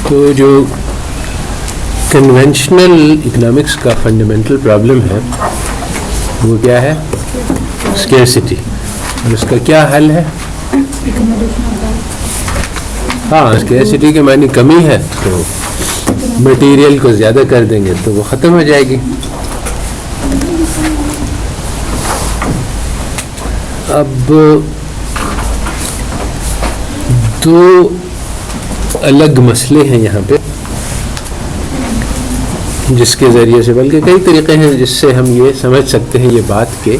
تو جو conventional economics کا فنڈامنٹل پرابلم ہے وہ کیا ہے؟ اسکیرسٹی. اور اس کا کیا حل ہے؟ ہاں، اسکیرسٹی کے معنی کمی ہے تو مٹیریل کو زیادہ کر دیں گے تو وہ ختم ہو جائے گی. اب دو الگ مسئلے ہیں یہاں پہ جس کے ذریعے سے، بلکہ کئی طریقے ہیں جس سے ہم یہ سمجھ سکتے ہیں یہ بات کہ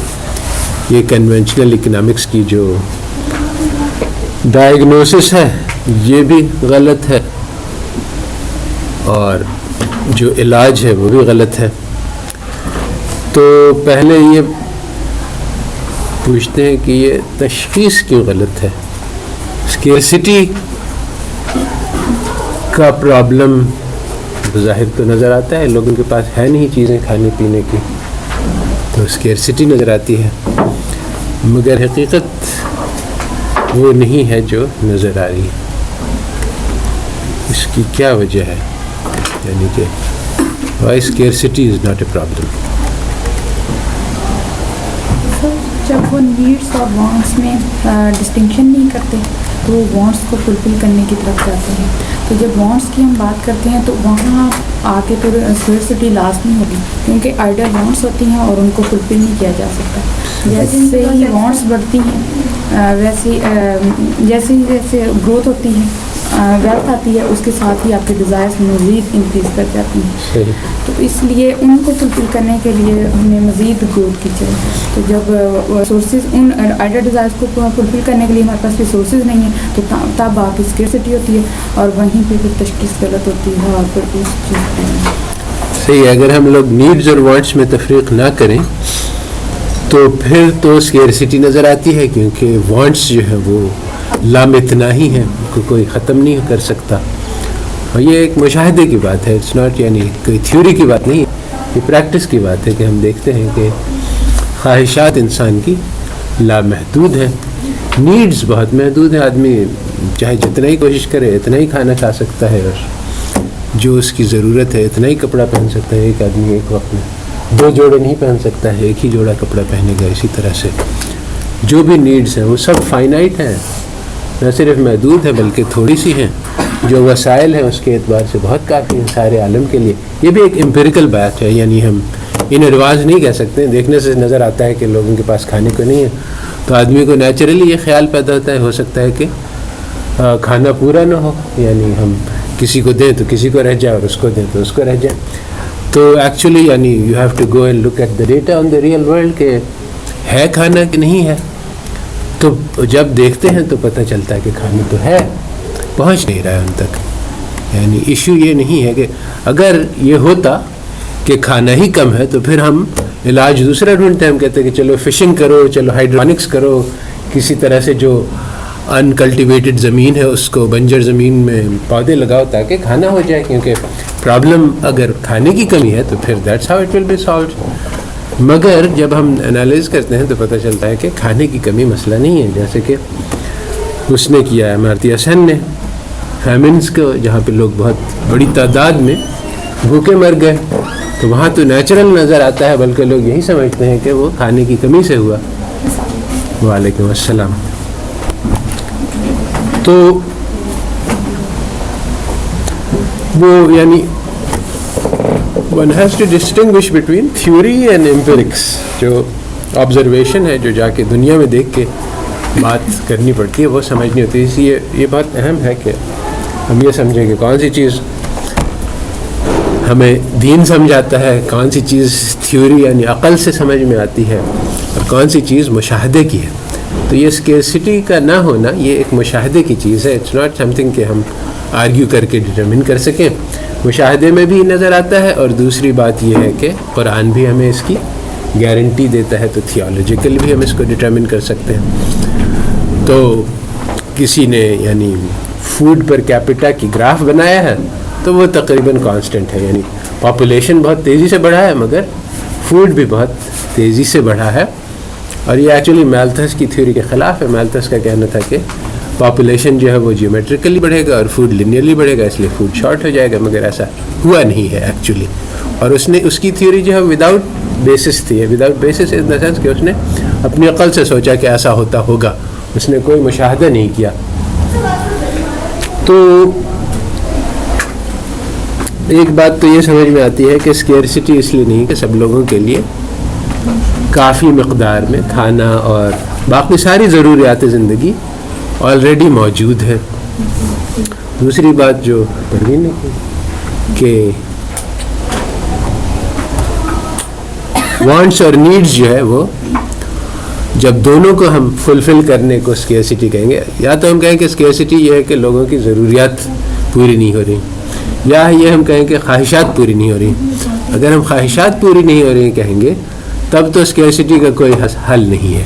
یہ کنونشنل اکنامکس کی جو ڈائگنوسس ہے یہ بھی غلط ہے اور جو علاج ہے وہ بھی غلط ہے. تو پہلے یہ پوچھتے ہیں کہ یہ تشخیص کیوں غلط ہے. اسکیرسٹی کا پرابلم ظاہر تو نظر آتا ہے، لوگوں کے پاس ہے نہیں چیزیں کھانے پینے کی تو اسکیرسٹی نظر آتی ہے، مگر حقیقت وہ نہیں ہے جو نظر آ رہی ہے. اس کی کیا وجہ ہے؟ یعنی کہ why scarcity is not a problem. جب وہ نیڈس اور وانٹس میں ڈسٹنکشن نہیں کرتے تو وہ وانٹس کو فلفل کرنے کی طرف جاتے ہیں. تو جب وانٹس کی ہم بات کرتے ہیں تو وہاں آ کے پھر اسکیرسٹی لازمی ہوگی، کیونکہ آئیڈل وانٹس ہوتی ہیں اور ان کو فلفل نہیں کیا جا سکتا. جیسے ہی وانٹس بڑھتی ہیں جیسے جیسے گروتھ ہوتی ہے، ویلتھ آتی ہے، اس کے ساتھ ہی آپ کے ڈیزائرس مزید انکریز کر جاتی ہیں. تو اس لیے ان کو فلفل کرنے کے لیے ہمیں مزید گروتھ کی چاہیے. تو جب سورسز ان آئیڈل ڈیزائرس کو فلفل کرنے کے لیے ہمارے پاس ریسورسز نہیں ہیں تو تب آپ کی اسکیرسٹی ہوتی ہے اور وہیں پہ پھر تشخیص غلط ہوتی ہے اور پھر اس چیز صحیح ہے. اگر ہم لوگ نیڈز اور وانٹس میں تفریق نہ کریں تو پھر تو اسکیرسٹی نظر آتی ہے، کیونکہ وانٹس جو ہے وہ لامتناہی ہیں، کو کوئی ختم نہیں کر سکتا. اور یہ ایک مشاہدے کی بات ہے، اٹس ناٹ یعنی کوئی تھیوری کی بات نہیں، یہ پریکٹس کی بات ہے کہ ہم دیکھتے ہیں کہ خواہشات انسان کی لامحدود ہیں، نیڈز بہت محدود ہیں. آدمی چاہے جتنا ہی کوشش کرے اتنا ہی کھانا کھا سکتا ہے اور جو اس کی ضرورت ہے اتنا ہی کپڑا پہن سکتا ہے. ایک آدمی ایک وقت میں 2 جوڑے نہیں پہن سکتا ہے، ایک ہی جوڑا کپڑا پہنے گا. اسی طرح سے جو بھی نیڈز ہیں وہ سب فائنائٹ ہیں، نہ صرف محدود ہے بلکہ تھوڑی سی ہیں. جو وسائل ہیں اس کے اعتبار سے بہت کافی ہیں سارے عالم کے لیے. یہ بھی ایک امپیریکل بات ہے، یعنی ہم ان ایڈوانس نہیں کہہ سکتے. دیکھنے سے نظر آتا ہے کہ لوگوں کے پاس کھانے کو نہیں ہے تو آدمی کو نیچرلی یہ خیال پیدا ہوتا ہے، ہو سکتا ہے کہ کھانا پورا نہ ہو، یعنی ہم کسی کو دیں تو کسی کو رہ جائے اور اس کو دیں تو اس کو رہ جائے. تو ایکچولی یعنی you have to go and look at the data on the real world کہ ہے کھانا کہ نہیں ہے. تو جب دیکھتے ہیں تو پتہ چلتا ہے کہ کھانا تو ہے، پہنچ نہیں رہا ہے ان تک. یعنی ایشو یہ نہیں ہے کہ اگر یہ ہوتا کہ کھانا ہی کم ہے تو پھر ہم علاج دوسرا ڈھونڈتے ہیں. ہم کہتے ہیں کہ چلو فشنگ کرو، چلو ہائیڈرونکس کرو، کسی طرح سے جو انکلٹیویٹڈ زمین ہے اس کو بنجر زمین میں پودے لگاؤ تاکہ کھانا ہو جائے. کیونکہ پرابلم اگر کھانے کی کمی ہے تو پھر that's how it will be solved. مگر جب ہم انالائز کرتے ہیں تو پتہ چلتا ہے کہ کھانے کی کمی مسئلہ نہیں ہے. جیسے کہ اس نے کیا ہے امارتیا سین نے فیمنس کو، جہاں پہ لوگ بہت بڑی تعداد میں بھوکے مر گئے، تو وہاں تو نیچرل نظر آتا ہے، بلکہ لوگ یہی سمجھتے ہیں کہ وہ کھانے کی کمی سے ہوا. وعلیکم السلام. تو وہ یعنی one has to distinguish between theory and empirics. جو آبزرویشن ہے، جو جا کے دنیا میں دیکھ کے بات کرنی پڑتی ہے، وہ سمجھنی ہوتی ہے. اس لیے یہ بات اہم ہے کہ ہم یہ سمجھیں کہ کون سی چیز ہمیں دین سمجھاتا ہے، کون سی چیز تھیوری یعنی عقل سے سمجھ میں آتی ہے، اور کون سی چیز مشاہدے کی ہے. تو یہ اسکیرسٹی کا نہ ہونا یہ ایک مشاہدے کی چیز ہے. اٹس ناٹ سم تھنگ کہ ہم آرگیو کر کے ڈٹرمن کر سکیں. مشاہدے میں بھی نظر آتا ہے، اور دوسری بات یہ ہے کہ قرآن بھی ہمیں اس کی گارنٹی دیتا ہے، تو تھیولوجیکل بھی ہم اس کو ڈٹرمن کر سکتے ہیں. تو کسی نے یعنی فوڈ پر کیپیٹا کی گراف بنایا ہے تو وہ تقریباً کانسٹنٹ ہے، یعنی پاپولیشن بہت تیزی سے بڑھا ہے مگر فوڈ بھی بہت تیزی سے بڑھا ہے. اور یہ ایکچولی میلتھس کی تھیوری کے خلاف ہے. میلتھس کا کہنا تھا کہ پاپولیشن جو ہے وہ جیومیٹریکلی بڑھے گا اور فوڈ لینئرلی بڑھے گا، اس لیے فوڈ شارٹ ہو جائے گا. مگر ایسا ہوا نہیں ہے ایکچولی. اور اس کی تھیوری جو ہے وداؤٹ بیسس تھی. Without basis in the sense کہ اس نے اپنی عقل سے سوچا کہ ایسا ہوتا ہوگا، اس نے کوئی مشاہدہ نہیں کیا. تو ایک بات تو یہ سمجھ میں آتی ہے کہ اسکیئرسٹی اس لیے نہیں کہ سب لوگوں کے لیے کافی مقدار میں کھانا اور باقی ساری ضروریات زندگی آلریڈی موجود ہے. دوسری بات جو پروین نے کی کہ وانٹس اور نیڈز جو ہے وہ جب دونوں کو ہم فلفل کرنے کو اسکیئرسٹی کہیں گے، یا تو ہم کہیں کہ اسکیئرسٹی یہ ہے کہ لوگوں کی ضروریات پوری نہیں ہو رہی، یا یہ ہم کہیں کہ خواہشات پوری نہیں ہو رہی. اگر ہم خواہشات پوری نہیں ہو رہی کہیں گے تب تو اسکیئرسٹی کا کوئی حل نہیں ہے.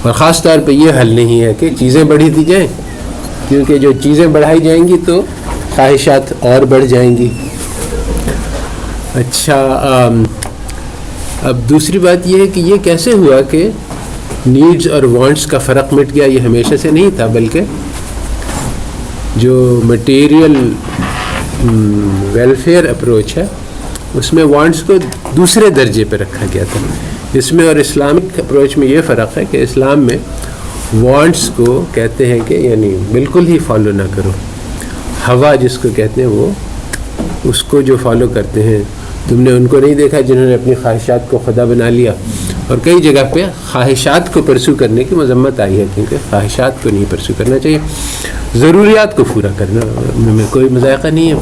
اور خاص طور پہ یہ حل نہیں ہے کہ چیزیں بڑھی دی جائیں، کیونکہ جو چیزیں بڑھائی جائیں گی تو خواہشات اور بڑھ جائیں گی. اچھا، اب دوسری بات یہ ہے کہ یہ کیسے ہوا کہ نیڈز اور وانٹس کا فرق مٹ گیا. یہ ہمیشہ سے نہیں تھا، بلکہ جو مٹیریل ویلفیئر اپروچ ہے اس میں وانٹس کو دوسرے درجے پہ رکھا گیا تھا. اس میں اور اسلامک اپروچ میں یہ فرق ہے کہ اسلام میں وانٹس کو کہتے ہیں کہ یعنی بالکل ہی فالو نہ کرو. ہوا جس کو کہتے ہیں وہ اس کو جو فالو کرتے ہیں، تم نے ان کو نہیں دیکھا جنہوں نے اپنی خواہشات کو خدا بنا لیا. اور کئی جگہ پہ خواہشات کو پرسو کرنے کی مذمت آئی ہے، کیونکہ خواہشات کو نہیں پرسو کرنا چاہیے، ضروریات کو پورا کرنا میں کوئی مذائقہ نہیں ہے،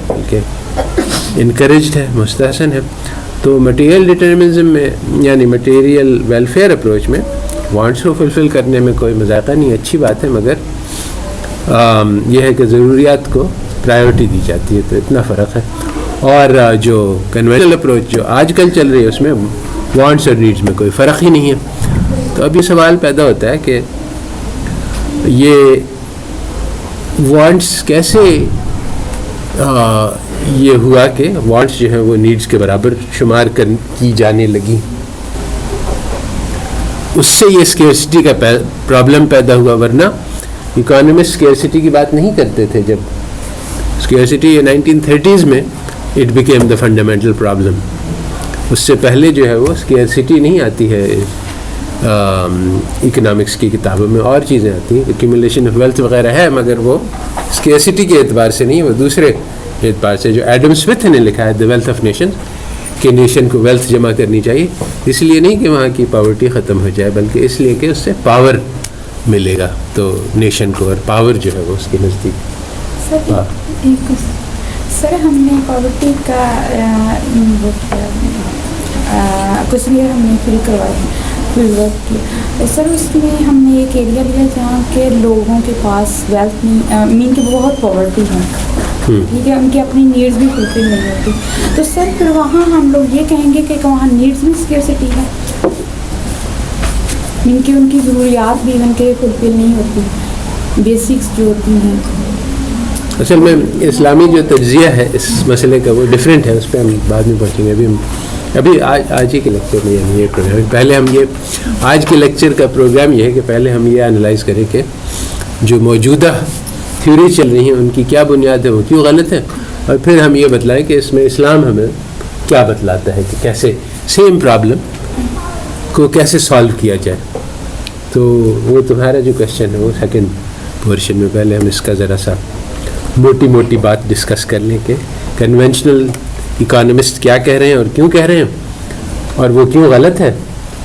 بلکہ انکریجڈ ہے، مستحسن ہے. تو مٹیریل ڈٹرمنزم میں یعنی مٹیریل ویلفیئر اپروچ میں وانٹس کو فلفل کرنے میں کوئی مذائقہ نہیں، اچھی بات ہے، مگر یہ ہے کہ ضروریات کو پرائیورٹی دی جاتی ہے. تو اتنا فرق ہے. اور جو کنونشنل اپروچ جو آج کل چل رہی ہے اس میں وانٹس اور نیڈز میں کوئی فرق ہی نہیں ہے. تو اب یہ سوال پیدا ہوتا ہے کہ یہ وانٹس کیسے یہ ہوا کہ وانٹس جو ہیں وہ نیڈز کے برابر شمار کی جانے لگی. اس سے یہ اسکیئرسٹی کا پرابلم پیدا ہوا، ورنہ اکانومسٹ اسکیئرسٹی کی بات نہیں کرتے تھے. جب اسکیئرسٹی یہ 1930s میں it became the fundamental problem. اس سے پہلے جو ہے وہ اسکیئرسٹی نہیں آتی ہے اکنامکس کی کتابوں میں، اور چیزیں آتی ہیں، ایکیومولیشن آف ویلتھ وغیرہ ہے، مگر وہ اسکیئرسٹی کے اعتبار سے نہیں، وہ دوسرے اعتبار سے جو ایڈم اسمتھ نے لکھا ہے دا ویلتھ آف نیشن، کہ نیشن کو ویلتھ جمع کرنی چاہیے، اس لیے نہیں کہ وہاں کی پاورٹی ختم ہو جائے، بلکہ اس لیے کہ اس سے پاور ملے گا تو نیشن کو، اور پاور جو ہے وہ اس کے نزدیک. سر ہم نے پاورٹی کا کچھ بھی ہم نے فل کروایا، فل ورک کیا سر. اس میں ہم نے ایک ایریا لیا جہاں کے لوگوں کے پاس ویلتھ نہیں، مین کہ بہت پاورٹی ہے، ٹھیک ہے، ان کی اپنی نیڈز بھی فلفل نہیں ہوتی. تو سر پھر وہاں ہم لوگ یہ کہیں گے کہ وہاں نیڈز بھی اسکیئرسٹی ہے، ان کی ضروریات بھی ان کے فلفل نہیں ہوتی، بیسکس جو ہوتی ہیں. اصل میں اسلامی جو تجزیہ ہے اس مسئلے کا وہ ڈفرینٹ ہے، اس پہ ہم بعد میں پہنچیں گے. ابھی آج ہی کے لیکچر میں یعنی یہ پروگرام پہلے ہم یہ آج کے لیکچر کا پروگرام یہ ہے کہ پہلے ہم یہ انالائز کریں کہ جو موجودہ تھیوری چل رہی ہیں ان کی کیا بنیاد ہے، وہ کیوں غلط ہے، اور پھر ہم یہ بتلائیں کہ اس میں اسلام ہمیں کیا بتلاتا ہے کہ کیسے سیم پرابلم کو کیسے سالو کیا جائے. تو وہ تمہارا جو کویشچن ہے وہ سیکنڈ پورشن میں پہلے ہم اس کا ذرا سا موٹی بات ڈسکس کر لیں کہ کنونشنل اکانومسٹ کیا کہہ رہے ہیں اور کیوں کہہ رہے ہیں اور وہ کیوں غلط ہے.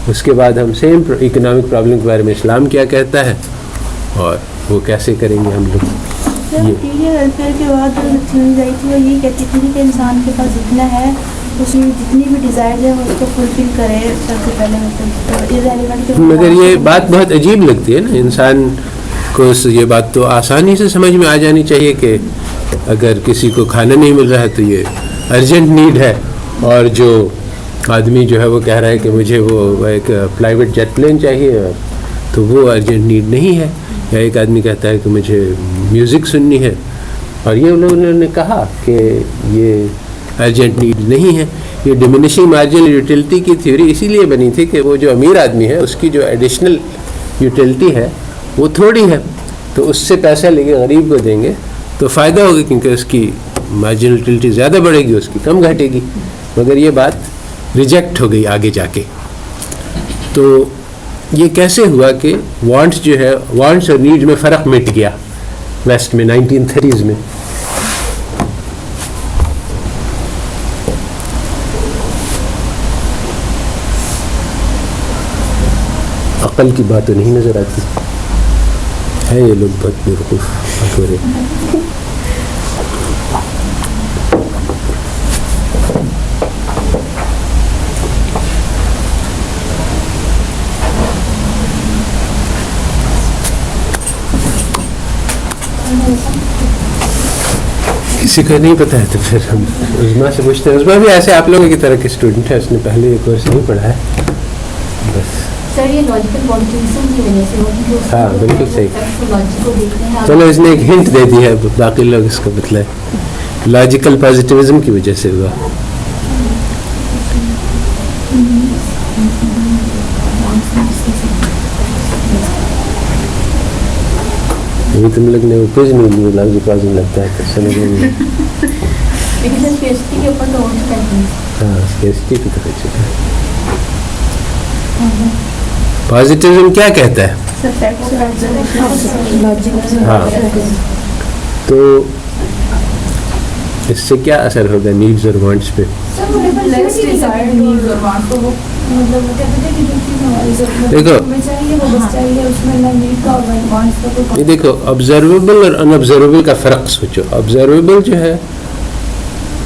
اس کے بعد ہم سیم اکنامک پرابلم کے بارے میں اسلام کیا کہتا ہے اور وہ کیسے کریں گے ہم لوگ. ویلفیئر کے بعد سنی جائی تھی وہ یہ کہتی تھی کہ انسان کے پاس جتنا ہے اس میں جتنی بھی ڈیزائر ہے وہ اس کو فلفل کرے سب سے پہلے. مگر یہ بات بہت عجیب لگتی ہے نا انسان کو. یہ بات تو آسانی سے سمجھ میں آ جانی چاہیے کہ اگر کسی کو کھانا نہیں مل رہا ہے تو یہ ارجنٹ نیڈ ہے، اور جو آدمی جو ہے وہ کہہ رہا ہے کہ مجھے وہ ایک پرائیویٹ جیٹ پلین چاہیے تو وہ ارجنٹ نیڈ نہیں ہے. یا ایک آدمی کہتا ہے کہ مجھے میوزک سننی ہے، اور یہ انہوں نے کہا کہ یہ ارجنٹ نیڈ نہیں ہے. یہ ڈیمینشنگ مارجنل یوٹیلٹی کی تھیوری اسی لیے بنی تھی کہ وہ جو امیر آدمی ہے اس کی جو ایڈیشنل یوٹیلٹی ہے وہ تھوڑی ہے، تو اس سے پیسہ لے کے غریب کو دیں گے تو فائدہ ہوگا، کیونکہ اس کی مارجنلٹی زیادہ بڑھے گی، اس کی کم گھٹے گی. مگر یہ بات ریجیکٹ ہو گئی آگے جا کے. تو یہ کیسے ہوا کہ وانٹس جو ہے، وانٹس اور نیڈ میں فرق مٹ گیا ویسٹ میں 1930s میں. عقل کی بات تو نہیں نظر آتی ہے، یہ لوگ بہت بیوقوف ہو رہے. کسی کو نہیں پتا ہے تو پھر ہم عظما سے پوچھتے ہیں. عظما بھی ایسے آپ لوگوں کی طرح کی اسٹوڈنٹ ہے، اس نے پہلے یہ کورس نہیں پڑھا ہے بس. سر یہ لاجیکل پولیٹیزم کی وجہ سے ہوتی ہے. ہاں بالکل صحیح. لاجک کو دیکھتے ہیں. چلو اس نے ایک ہنٹ دے دی ہے، باقی لوگ اس کو بتلائے. لاجیکل پازیٹیوزم کی وجہ سے ہوا. ابھی تم لوگ نے اوپر نہیں لی، لاجیکل لگتا ہے تو سمجھ نہیں. لیکن سر پیسٹی کے اوپر تو اور کرتے ہیں. ہاں اسکیسٹی کی طرح چکا. پازیٹیوزم کیا کہتا ہے؟ ہاں تو اس سے کیا اثر ہوگا نیڈز اور وانٹس پہ؟ دیکھو آبزرویبل اور ان آبزرویبل کا فرق سوچو. آبزرویبل جو ہے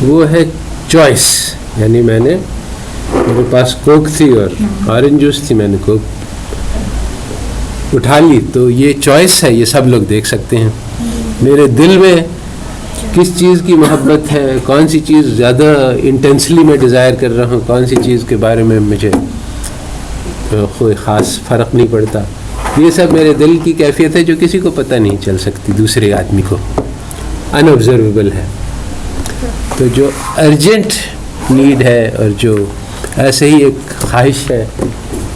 وہ ہے چوائس، یعنی میرے پاس کوک تھی اور آرنج جوس تھی، میں نے کوک اٹھا لی تو یہ چوائس ہے، یہ سب لوگ دیکھ سکتے ہیں. میرے دل میں کس چیز کی محبت ہے، کون سی چیز زیادہ انٹینسلی میں ڈیزائر کر رہا ہوں، کون سی چیز کے بارے میں مجھے کوئی خاص فرق نہیں پڑتا، یہ سب میرے دل کی کیفیت ہے جو کسی کو پتہ نہیں چل سکتی دوسرے آدمی کو. ان آبزرویبل ہے. تو جو ارجنٹ نیڈ ہے اور جو ایسے ہی ایک خواہش ہے،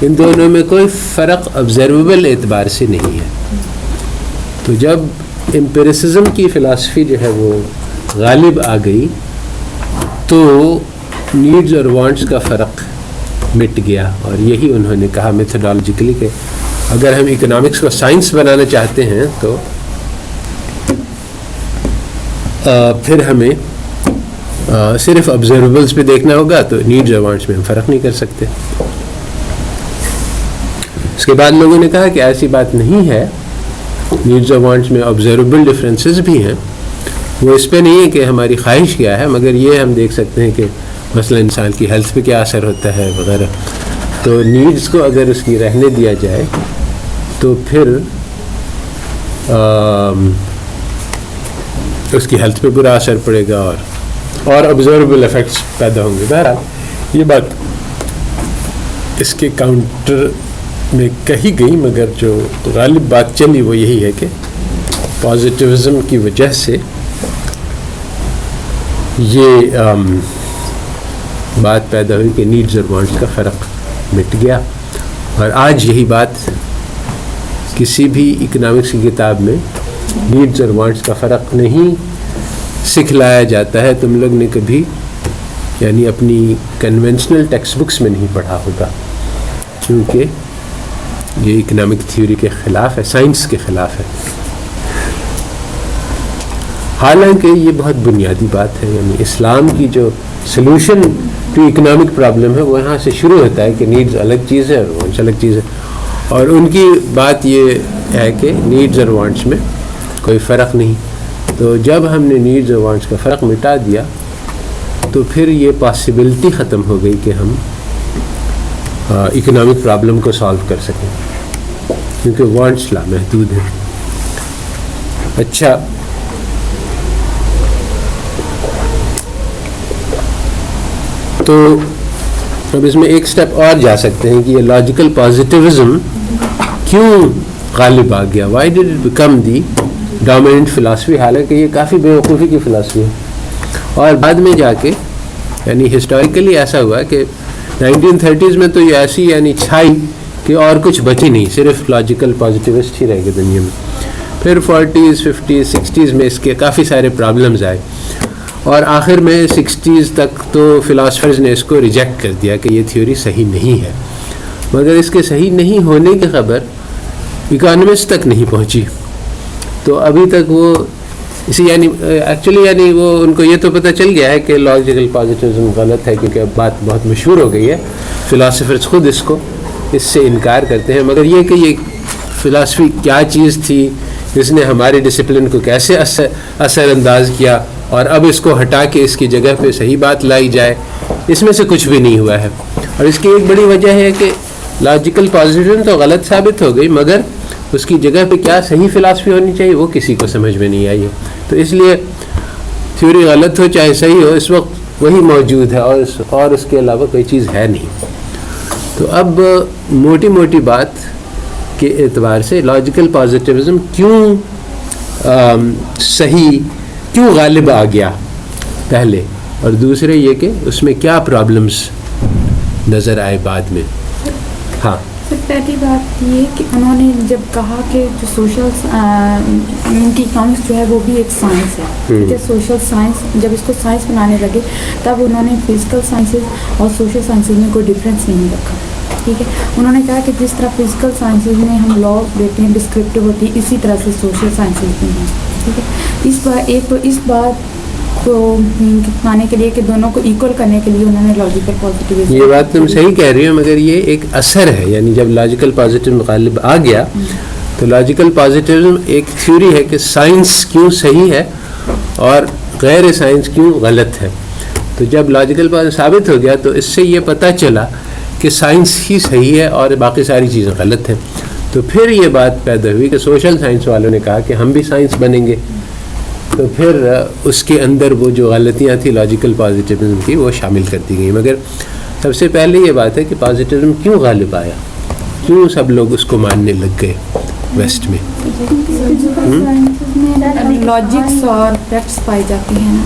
ان دونوں میں کوئی فرق آبزرویبل اعتبار سے نہیں ہے. تو جب امپیریسزم کی فلاسفی جو ہے وہ غالب آ گئی تو نیڈز اور وانٹس کا فرق مٹ گیا. اور یہی انہوں نے کہا میتھڈالوجیکلی کہ اگر ہم اکنامکس کو سائنس بنانا چاہتے ہیں تو پھر ہمیں صرف آبزرویبلس پہ دیکھنا ہوگا، تو نیڈز اور وانٹس میں ہم فرق نہیں کر سکتے. اس کے بعد لوگوں نے کہا کہ ایسی بات نہیں ہے، نیڈز اور وانٹس میں آبزرویبل ڈفرینسز بھی ہیں. وہ اس پہ نہیں ہے کہ ہماری خواہش کیا ہے، مگر یہ ہم دیکھ سکتے ہیں کہ مثلا انسان کی ہیلتھ پہ کیا اثر ہوتا ہے وغیرہ. تو نیڈز کو اگر اس کی رہنے دیا جائے تو پھر اس کی ہیلتھ پہ برا اثر پڑے گا اور آبزرویبل ایفیکٹس پیدا ہوں گے. بہرحال یہ بات اس کے کاؤنٹر میں کہی گئی، مگر جو غالب بات چلی وہ یہی ہے کہ پازیٹیوزم کی وجہ سے یہ بات پیدا ہوئی کہ نیڈز اور وانٹس کا فرق مٹ گیا. اور آج یہی بات کسی بھی اکنامکس کی کتاب میں نیڈز اور وانٹس کا فرق نہیں سکھلایا جاتا ہے. تم لوگ نے کبھی یعنی اپنی کنونشنل ٹیکسٹ بکس میں نہیں پڑھا ہوگا، کیونکہ یہ اکنامک تھیوری کے خلاف ہے، سائنس کے خلاف ہے. حالانکہ یہ بہت بنیادی بات ہے. یعنی اسلام کی جو سلوشن ٹو اکنامک پرابلم ہے وہ یہاں سے شروع ہوتا ہے کہ نیڈز الگ چیز ہے اور وانٹس الگ چیز ہے. اور ان کی بات یہ ہے کہ نیڈز اور وانٹس میں کوئی فرق نہیں. تو جب ہم نے نیڈز اور وانٹس کا فرق مٹا دیا تو پھر یہ پاسبلٹی ختم ہو گئی کہ ہم اکنامک پرابلم کو سالو کر سکیں، کیونکہ وانٹس لامحدود ہیں. اچھا، تو اب اس میں ایک سٹیپ اور جا سکتے ہیں کہ یہ لاجیکل پازیٹیوزم کیوں غالب آ گیا. Why did it become the dominant philosophy? حالانکہ یہ کافی بیوقوفی کی فلاسفی ہے. اور بعد میں جا کے یعنی ہسٹوریکلی ایسا ہوا کہ 1930s میں تو یہ ایسی یعنی چھائی کہ اور کچھ بچی نہیں، صرف لاجیکل پازیٹیوسٹ ہی رہ گئے دنیا میں. پھر 40s 50s 60s میں اس کے کافی سارے پرابلمز آئے، اور آخر میں 60s تک تو فلاسفرز نے اس کو ریجیکٹ کر دیا کہ یہ تھیوری صحیح نہیں ہے، مگر اس کے صحیح نہیں ہونے کی خبر اکانومسٹ تک نہیں پہنچی. تو ابھی تک وہ اسی ایکچولی وہ ان کو یہ تو پتہ چل گیا ہے کہ لاجیکل پازیٹیوزم غلط ہے، کیونکہ اب بات بہت مشہور ہو گئی ہے، فلاسفرز خود اس سے انکار کرتے ہیں. مگر یہ کہ یہ فلاسفی کیا چیز تھی، جس نے ہمارے ڈسپلن کو کیسے اثر انداز کیا، اور اب اس کو ہٹا کے اس کی جگہ پہ صحیح بات لائی جائے، اس میں سے کچھ بھی نہیں ہوا ہے. اور اس کی ایک بڑی وجہ ہے کہ لاجیکل پازیٹیوزم تو غلط ثابت ہو گئی، مگر اس کی جگہ پہ کیا صحیح فلاسفی ہونی چاہیے وہ کسی کو سمجھ میں نہیں آئی ہے. تو اس لیے تھیوری غلط ہو چاہے صحیح ہو، اس وقت وہی موجود ہے، اور اس کے علاوہ کوئی چیز ہے نہیں. تو اب موٹی موٹی بات کے اعتبار سے لاجیکل پازیٹیوزم کیوں غالب آ گیا پہلے، اور دوسرے یہ کہ اس میں کیا پرابلمز نظر آئے بعد میں. ہاں پہلی بات یہ کہ انہوں نے جب کہا کہ جو سوشل ان کی اکنامکس جو ہے وہ بھی ایک سائنس ہے، ٹھیک ہے، سوشل سائنس جب اس کو سائنس بنانے لگے تب انہوں نے فزیکل سائنسز اور سوشل سائنسز میں کوئی ڈفرینس نہیں رکھا. ٹھیک ہے، انہوں نے کہا کہ جس طرح فزیکل سائنسز میں ہم لا دیتے ہیں ڈسکرپٹیو ہوتی ہے، اسی طرح سے سوشل سائنسز میں ہیں. ٹھیک ہے، اس بات کو پانے کے لیے کہ دونوں کو ایکول کرنے کے لیے انہوں نے لاجیکل پازیٹیوزم. یہ بات تم صحیح کہہ رہی ہو، مگر یہ ایک اثر ہے. یعنی جب لاجیکل پازیٹیوزم غالب آ گیا تو لاجیکل پازیٹیوزم ایک تھیوری ہے کہ سائنس کیوں صحیح ہے اور غیر سائنس کیوں غلط ہے. تو جب لاجیکل پازیٹیوزم ثابت ہو گیا تو اس سے یہ پتہ چلا کہ سائنس ہی صحیح ہے اور باقی ساری چیزیں غلط ہیں. تو پھر یہ بات پیدا ہوئی کہ سوشل سائنس والوں نے کہا کہ ہم بھی سائنس بنیں گے. تو پھر اس کے اندر وہ جو غلطیاں تھیں لاجیکل پازیٹیوزم کی وہ شامل کر دی گئیں. مگر سب سے پہلے یہ بات ہے کہ پازیٹیوزم کیوں غالب آیا، کیوں سب لوگ اس کو ماننے لگ گئے ویسٹ میں. لاجکس اور فیکٹس پائی جاتی ہیں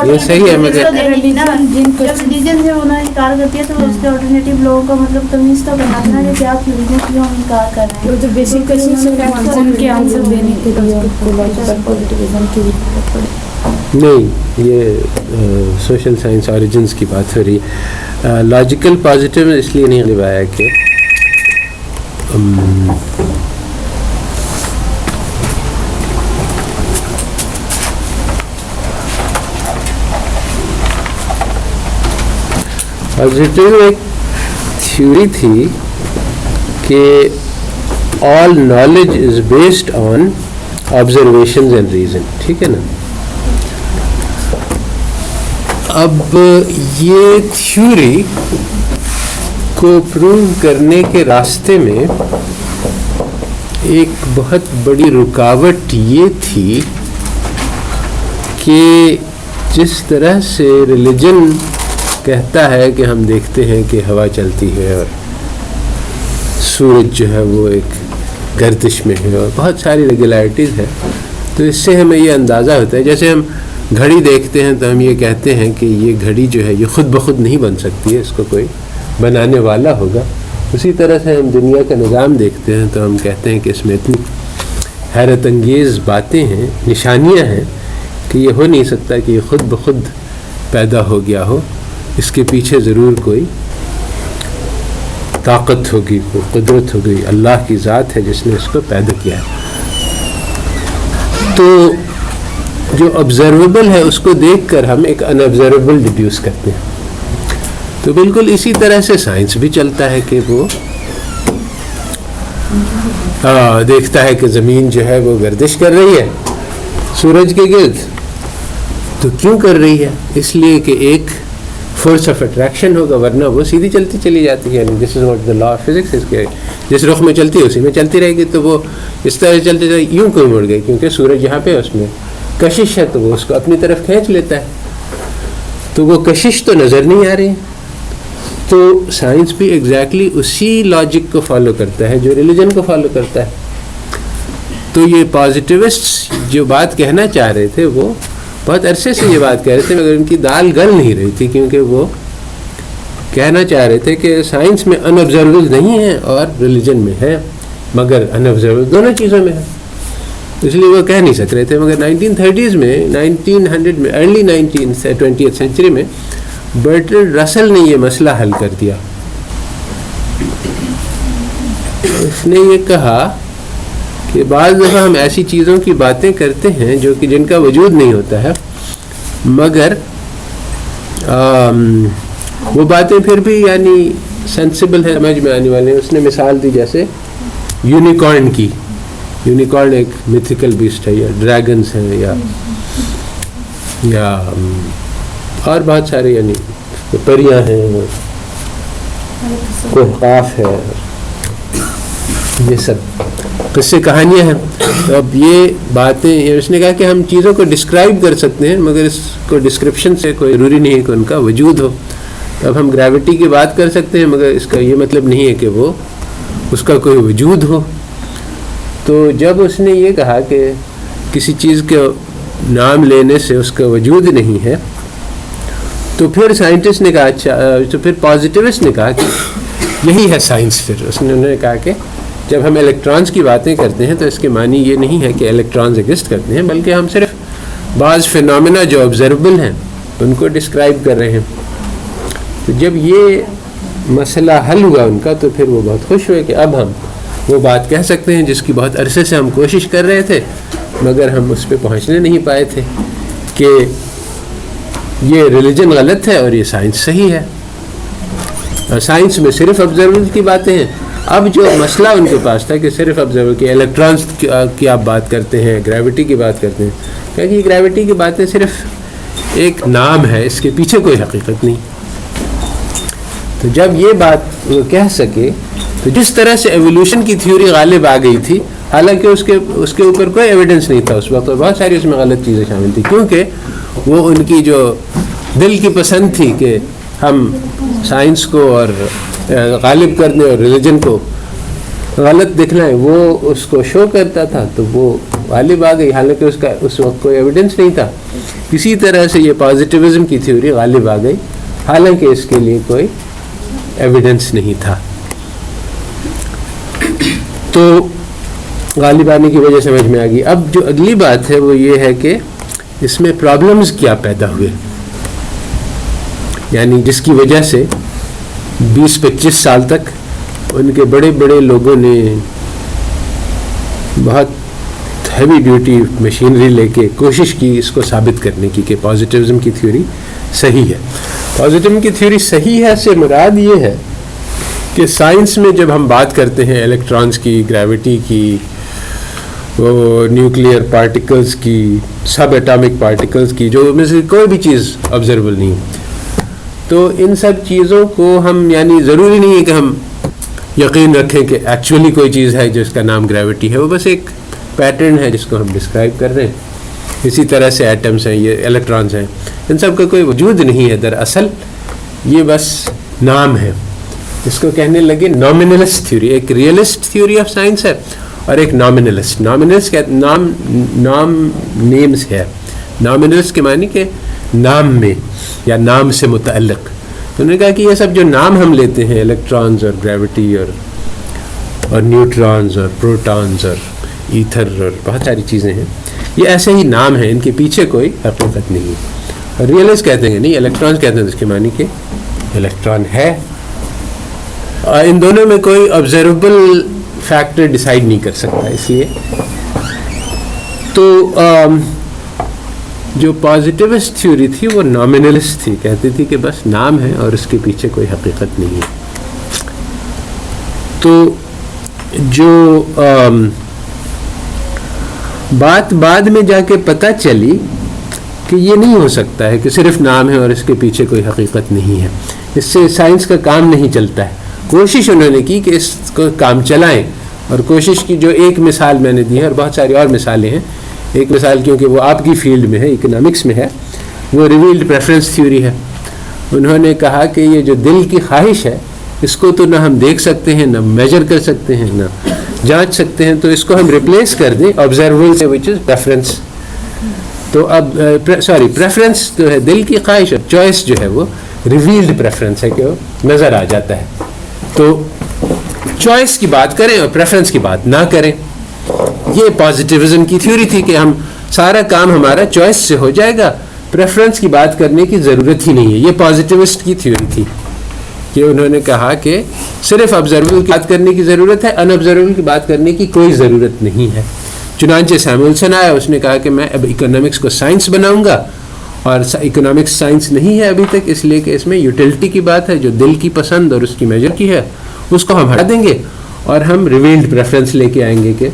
یہ صحیح ہے، مگر جب ریلیجن سے انہوں نے انکار کرتی ہے تو اس کے آلٹرنیٹیو لوگوں کا مطلب تمیز تو کرنا تھا کہ کیا تھیوری کو کیوں انکار کر رہے ہیں. جو بیسیکلی کے آنسر دینے کے لیے لاجیکل پازیٹیوزم کی ضرورت پڑی. نہیں، یہ سوشل سائنس اوریجنس کی بات ہو رہی ہے. لاجیکل پازیٹیو اس لیے نہیں نبھایا کہ پازیٹیو ایک تھیوری تھی کہ all knowledge is based on observations and reason. ٹھیک ہے نا. اب یہ تھیوری کو پروو کرنے کے راستے میں ایک بہت بڑی رکاوٹ یہ تھی کہ جس طرح سے ریلیجن کہتا ہے کہ ہم دیکھتے ہیں کہ ہوا چلتی ہے اور سورج جو ہے وہ ایک گردش میں ہے اور بہت ساری ریگولیرٹیز ہے، تو اس سے ہمیں یہ اندازہ ہوتا ہے. جیسے ہم گھڑی دیکھتے ہیں تو ہم یہ کہتے ہیں کہ یہ گھڑی جو ہے یہ خود بخود نہیں بن سکتی ہے، اس کو کوئی بنانے والا ہوگا. اسی طرح سے ہم دنیا کا نظام دیکھتے ہیں تو ہم کہتے ہیں کہ اس میں اتنی حیرت انگیز باتیں ہیں، نشانیاں ہیں کہ یہ ہو نہیں سکتا کہ یہ خود بخود پیدا ہو گیا ہو، اس کے پیچھے ضرور کوئی طاقت ہوگی، کوئی قدرت ہوگی، اللہ کی ذات ہے جس نے اس کو پیدا کیا ہے. تو جو آبزرویبل ہے اس کو دیکھ کر ہم ایک ان آبزرویبل ڈیڈیوس کرتے ہیں. تو بالکل اسی طرح سے سائنس بھی چلتا ہے کہ وہ دیکھتا ہے کہ زمین جو ہے وہ گردش کر رہی ہے سورج کے گرد. تو کیوں کر رہی ہے؟ اس لیے کہ ایک فورس آف اٹریکشن ہوگا، ورنہ وہ سیدھی چلتی چلی جاتی ہے. This is what the law of physics اس کے جس رخ میں چلتی ہے اسی میں چلتی رہے گی. تو وہ اس طرح سے چلتے چلتے یوں کیوں مڑ گئی؟ کیونکہ سورج یہاں پہ اس میں کشش ہے تو وہ اس کو اپنی طرف کھینچ لیتا ہے. تو وہ کشش تو نظر نہیں آ رہی. تو سائنس بھی ایگزیکٹلی اسی لاجک کو فالو کرتا ہے جو ریلیجن کو فالو کرتا ہے. تو یہ پازیٹیوسٹ جو بات کہنا چاہ رہے تھے وہ بہت عرصے سے یہ بات کہہ رہے تھے، مگر ان کی دال گل نہیں رہی تھی، کیونکہ وہ کہنا چاہ رہے تھے کہ سائنس میں ان آبزرویبل نہیں ہے اور ریلیجن میں ہے، مگر ان آبزرویبل دونوں چیزوں میں ہے، اس لیے وہ کہہ نہیں سک رہے تھے. مگر 1930s میں 1900 میں ارلی 20th سینچری میں برٹرڈ رسل نے یہ مسئلہ حل کر دیا. اس نے یہ کہا کہ بعض دفعہ ہم ایسی چیزوں کی باتیں کرتے ہیں جو کہ جن کا وجود نہیں ہوتا ہے، مگر وہ باتیں پھر بھی یعنی سینسیبل ہے، سمجھ میں آنے والے ہیں. اس نے مثال دی جیسے یونیکارن کی. یونیکارن ایک میتھیکل بیسٹ ہے، یا ڈریگنز ہیں، یا اور بہت سارے یعنی پریاں ہیں، کوئی قاف ہے، یہ سب قصے کہانیاں ہیں. تو اب یہ باتیں اس نے کہا کہ ہم چیزوں کو ڈسکرائب کر سکتے ہیں، مگر اس کو ڈسکرپشن سے کوئی ضروری نہیں ہے کہ ان کا وجود ہو. تو اب ہم گریوٹی کی بات کر سکتے ہیں، مگر اس کا یہ مطلب نہیں ہے کہ وہ اس کا کوئی وجود ہو. تو جب اس نے یہ کہا کہ کسی چیز کے نام لینے سے اس کا وجود نہیں ہے، تو پھر سائنٹسٹ نے کہا اچھا، تو پھر پازیٹیوسٹ نے کہا کہ یہی ہے سائنس. پھر انہوں نے کہا کہ جب ہم الیکٹرانز کی باتیں کرتے ہیں تو اس کے معنی یہ نہیں ہے کہ الیکٹرانز ایگزسٹ کرتے ہیں، بلکہ ہم صرف بعض فینومینا جو آبزرویبل ہیں ان کو ڈسکرائب کر رہے ہیں. تو جب یہ مسئلہ حل ہوا ان کا، تو پھر وہ بہت خوش ہوئے کہ اب ہم وہ بات کہہ سکتے ہیں جس کی بہت عرصے سے ہم کوشش کر رہے تھے، مگر ہم اس پہ پہنچنے نہیں پائے تھے، کہ یہ ریلیجن غلط ہے اور یہ سائنس صحیح ہے. اور سائنس میں صرف آبزرویبل کی باتیں ہیں. اب جو مسئلہ ان کے پاس تھا کہ صرف آبزرویبل کی الیکٹرانس کی آپ بات کرتے ہیں، گریوٹی کی بات کرتے ہیں، کیونکہ یہ گریوٹی کی باتیں صرف ایک نام ہے، اس کے پیچھے کوئی حقیقت نہیں. تو جب یہ بات وہ کہہ سکے، تو جس طرح سے ایولیوشن کی تھیوری غالب آ گئی تھی، حالانکہ اس کے اوپر کوئی ایویڈنس نہیں تھا اس وقت، اور بہت ساری اس میں غلط چیزیں شامل تھیں، کیونکہ وہ ان کی جو دل کی پسند تھی کہ ہم سائنس کو اور غالب کر دیں اور ریلیجن کو غلط دکھلائیں، وہ اس کو شو کرتا تھا، تو وہ غالب آ گئی، حالانکہ اس کا اس وقت کوئی ایویڈنس نہیں تھا. اسی طرح سے یہ پازیٹیوزم کی تھیوری غالب آ گئی، حالانکہ اس کے لیے کوئی ایویڈنس نہیں تھا. تو غالب آنے کی وجہ سمجھ میں آ گئی. اب جو اگلی بات ہے وہ یہ ہے کہ اس میں پرابلمز کیا پیدا ہوئے، یعنی جس کی وجہ سے 20-25 سال تک ان کے بڑے بڑے لوگوں نے بہت ہیوی ڈیوٹی مشینری لے کے کوشش کی اس کو ثابت کرنے کی کہ پازیٹیوزم کی تھیوری صحیح ہے. پازیٹیوزم کی تھیوری صحیح ہے سے مراد یہ ہے کہ سائنس میں جب ہم بات کرتے ہیں الیکٹرانز کی، گریوٹی کی، وہ نیوکلیئر پارٹیکلز کی، سب ایٹامک پارٹیکلز کی، جو میں سے کوئی بھی چیز آبزرویبل نہیں، تو ان سب چیزوں کو ہم یعنی ضروری نہیں ہے کہ ہم یقین رکھیں کہ ایکچولی کوئی چیز ہے جس کا نام گریوٹی ہے، وہ بس ایک پیٹرن ہے جس کو ہم ڈسکرائب کر رہے ہیں. اسی طرح سے ایٹمز ہیں، یہ الیکٹرانز ہیں، ان سب کا کوئی وجود نہیں ہے دراصل، یہ بس نام ہے. اس کو کہنے لگے نامنلسٹ تھیوری. ایک ریئلسٹ تھیوری آف سائنس ہے اور ایک نامنلسٹ. نامنلسٹ نام نیمز ہے. نامنلسٹ کے معنی کہ نام میں یا نام سے متعلق. تو انہوں نے کہا کہ یہ سب جو نام ہم لیتے ہیں، الیکٹرانز اور گریوٹی اور نیوٹرانز اور پروٹانز اور ایتھر اور بہت ساری چیزیں ہیں، یہ ایسے ہی نام ہیں، ان کے پیچھے کوئی حقیقت نہیں ہے. اور ریئلسٹ کہتے ہیں نہیں، الیکٹرانز کہتے ہیں اس کے معنی کہ الیکٹران ہے. ان دونوں میں کوئی آبزرویبل فیکٹر ڈیسائیڈ نہیں کر سکتا. اس لیے تو جو پازیٹیوسٹ تھیوری تھی وہ نامنلسٹ تھی، کہتی تھی کہ بس نام ہے اور اس کے پیچھے کوئی حقیقت نہیں ہے. تو جو بات بعد میں جا کے پتہ چلی کہ یہ نہیں ہو سکتا ہے کہ صرف نام ہے اور اس کے پیچھے کوئی حقیقت نہیں ہے، اس سے سائنس کا کام نہیں چلتا ہے. کوشش انہوں نے کی کہ اس کو کام چلائیں، اور کوشش کی جو ایک مثال میں نے دی ہے، اور بہت ساری اور مثالیں ہیں. ایک مثال کیونکہ وہ آپ کی فیلڈ میں ہے، اکنامکس میں ہے، وہ ریویلڈ پریفرنس تھیوری ہے. انہوں نے کہا کہ یہ جو دل کی خواہش ہے، اس کو تو نہ ہم دیکھ سکتے ہیں، نہ میجر کر سکتے ہیں، نہ جانچ سکتے ہیں، تو اس کو ہم ریپلیس کر دیں آبزرویبل سے، وچ از پریفرنس. تو اب پریفرنس جو ہے دل کی خواہش، اور چوائس جو ہے وہ ریویلڈ پریفرنس ہے کہ وہ نظر آ جاتا ہے. تو چوائس کی بات کریں اور پریفرنس کی بات نہ کریں. یہ پازیٹیوزم کی تھیوری تھی کہ ہم سارا کام ہمارا چوائس سے ہو جائے گا, پریفرنس کی بات کرنے کی ضرورت ہی نہیں ہے. یہ پازیٹیوسٹ کی تھیوری تھی کہ انہوں نے کہا کہ صرف آبزرویبل کی بات کرنے کی ضرورت ہے, ان آبزرویبل کی بات کرنے کی کوئی ضرورت نہیں ہے. چنانچہ سیمولسن آیا, اس نے کہا کہ میں اب اکنامکس کو سائنس بناؤں گا, اور اکنامکس سائنس نہیں ہے ابھی تک, اس لیے کہ اس میں یوٹیلٹی کی بات ہے, جو دل کی پسند اور اس کی میجر کی ہے اس کو ہم ہٹا دیں گے اور ہم ریویلڈ پریفرنس لے کے آئیں گے کہ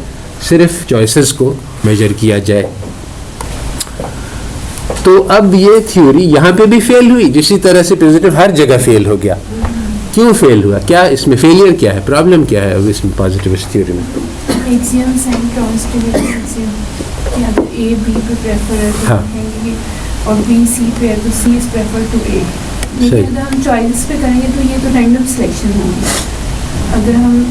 صرف چوائسز کو میجر کیا جائے. تو اب یہ تھیوری یہاں پہ بھی فیل ہوئی, جسی طرح سے پازیٹیو ہر جگہ فیل ہو گیا. کیوں فیل ہوا, کیا اس میں فیلئر کیا ہے, پرابلم کیا ہے اب اس میں پازیٹیوسٹ تھیوری میں؟ ایکسیومز اینڈ ٹرانسٹیبلٹی کہ اگر اے بی پہ پریفر ہے تو کہیں گے اور بی سی پہ ہے تو سی از پریفر ٹو اے. لیکن اگر ہم چوائسیز پہ کریں گے تو یہ تو رینڈم سلیکشن ہوگی. اگر ہم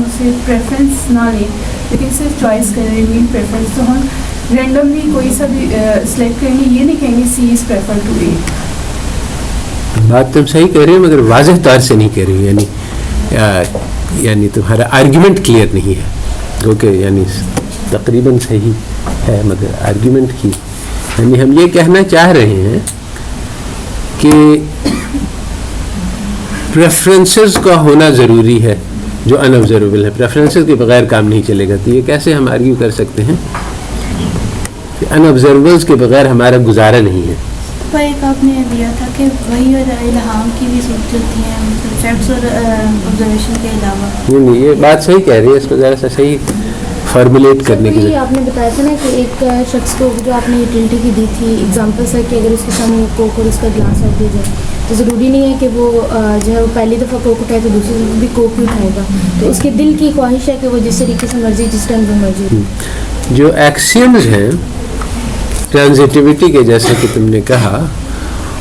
اسے پریفرنس نہ لیں لیکن صرف چوائس کریں مین پریفرنس, تو ہم رینڈملی کوئی سا بھی سلیکٹ کریں گے, یہ نہیں کہیں گے سی از پریفر ٹو اے. بات تم صحیح کہہ رہے ہو مگر واضح طور سے نہیں کہہ رہی, یعنی تمہارا آرگیومنٹ کلیئر نہیں ہے, کیونکہ یعنی تقریباً صحیح ہے مگر آرگیومنٹ کی, یعنی ہم یہ کہنا چاہ رہے ہیں کہ پریفرنسز کا ہونا ضروری ہے جو ان آبزرویبل ہے, پریفرنسز کے بغیر کام نہیں چلے گا. تو یہ کیسے ہم آرگیو کر سکتے ہیں کہ ان آبزرویبلز کے بغیر ہمارا گزارا نہیں ہے. ایک آپ نے دیا تھا کہ وہی اور الہام کی بھی صورت ہوتی ہے فیکٹس اور آبزرویشن کے علاوہ. نہیں, یہ بات صحیح کہہ رہی ہے, اس کو ذرا سا صحیح فارمولیٹ کرنے کی ضرورت. آپ نے بتایا تھا نا کہ ایک شخص کو جو آپ نے یوٹیلٹی کی دی تھی ایگزامپل ہے کہ اگر اس کے سامنے کوک اور اس کا گلاس رکھ دیا جائے تو ضروری نہیں ہے کہ وہ جو ہے وہ پہلی دفعہ کوک اٹھائے تو دوسری دفعہ بھی کوک بھی اٹھائے گا. تو اس کے دل کی خواہش ہے کہ وہ جس طریقے سے مرضی جس ٹائم پہ مرضی. جو ایکسیمز ہیں ٹرانزیٹیوٹی کے, جیسا کہ تم نے کہا,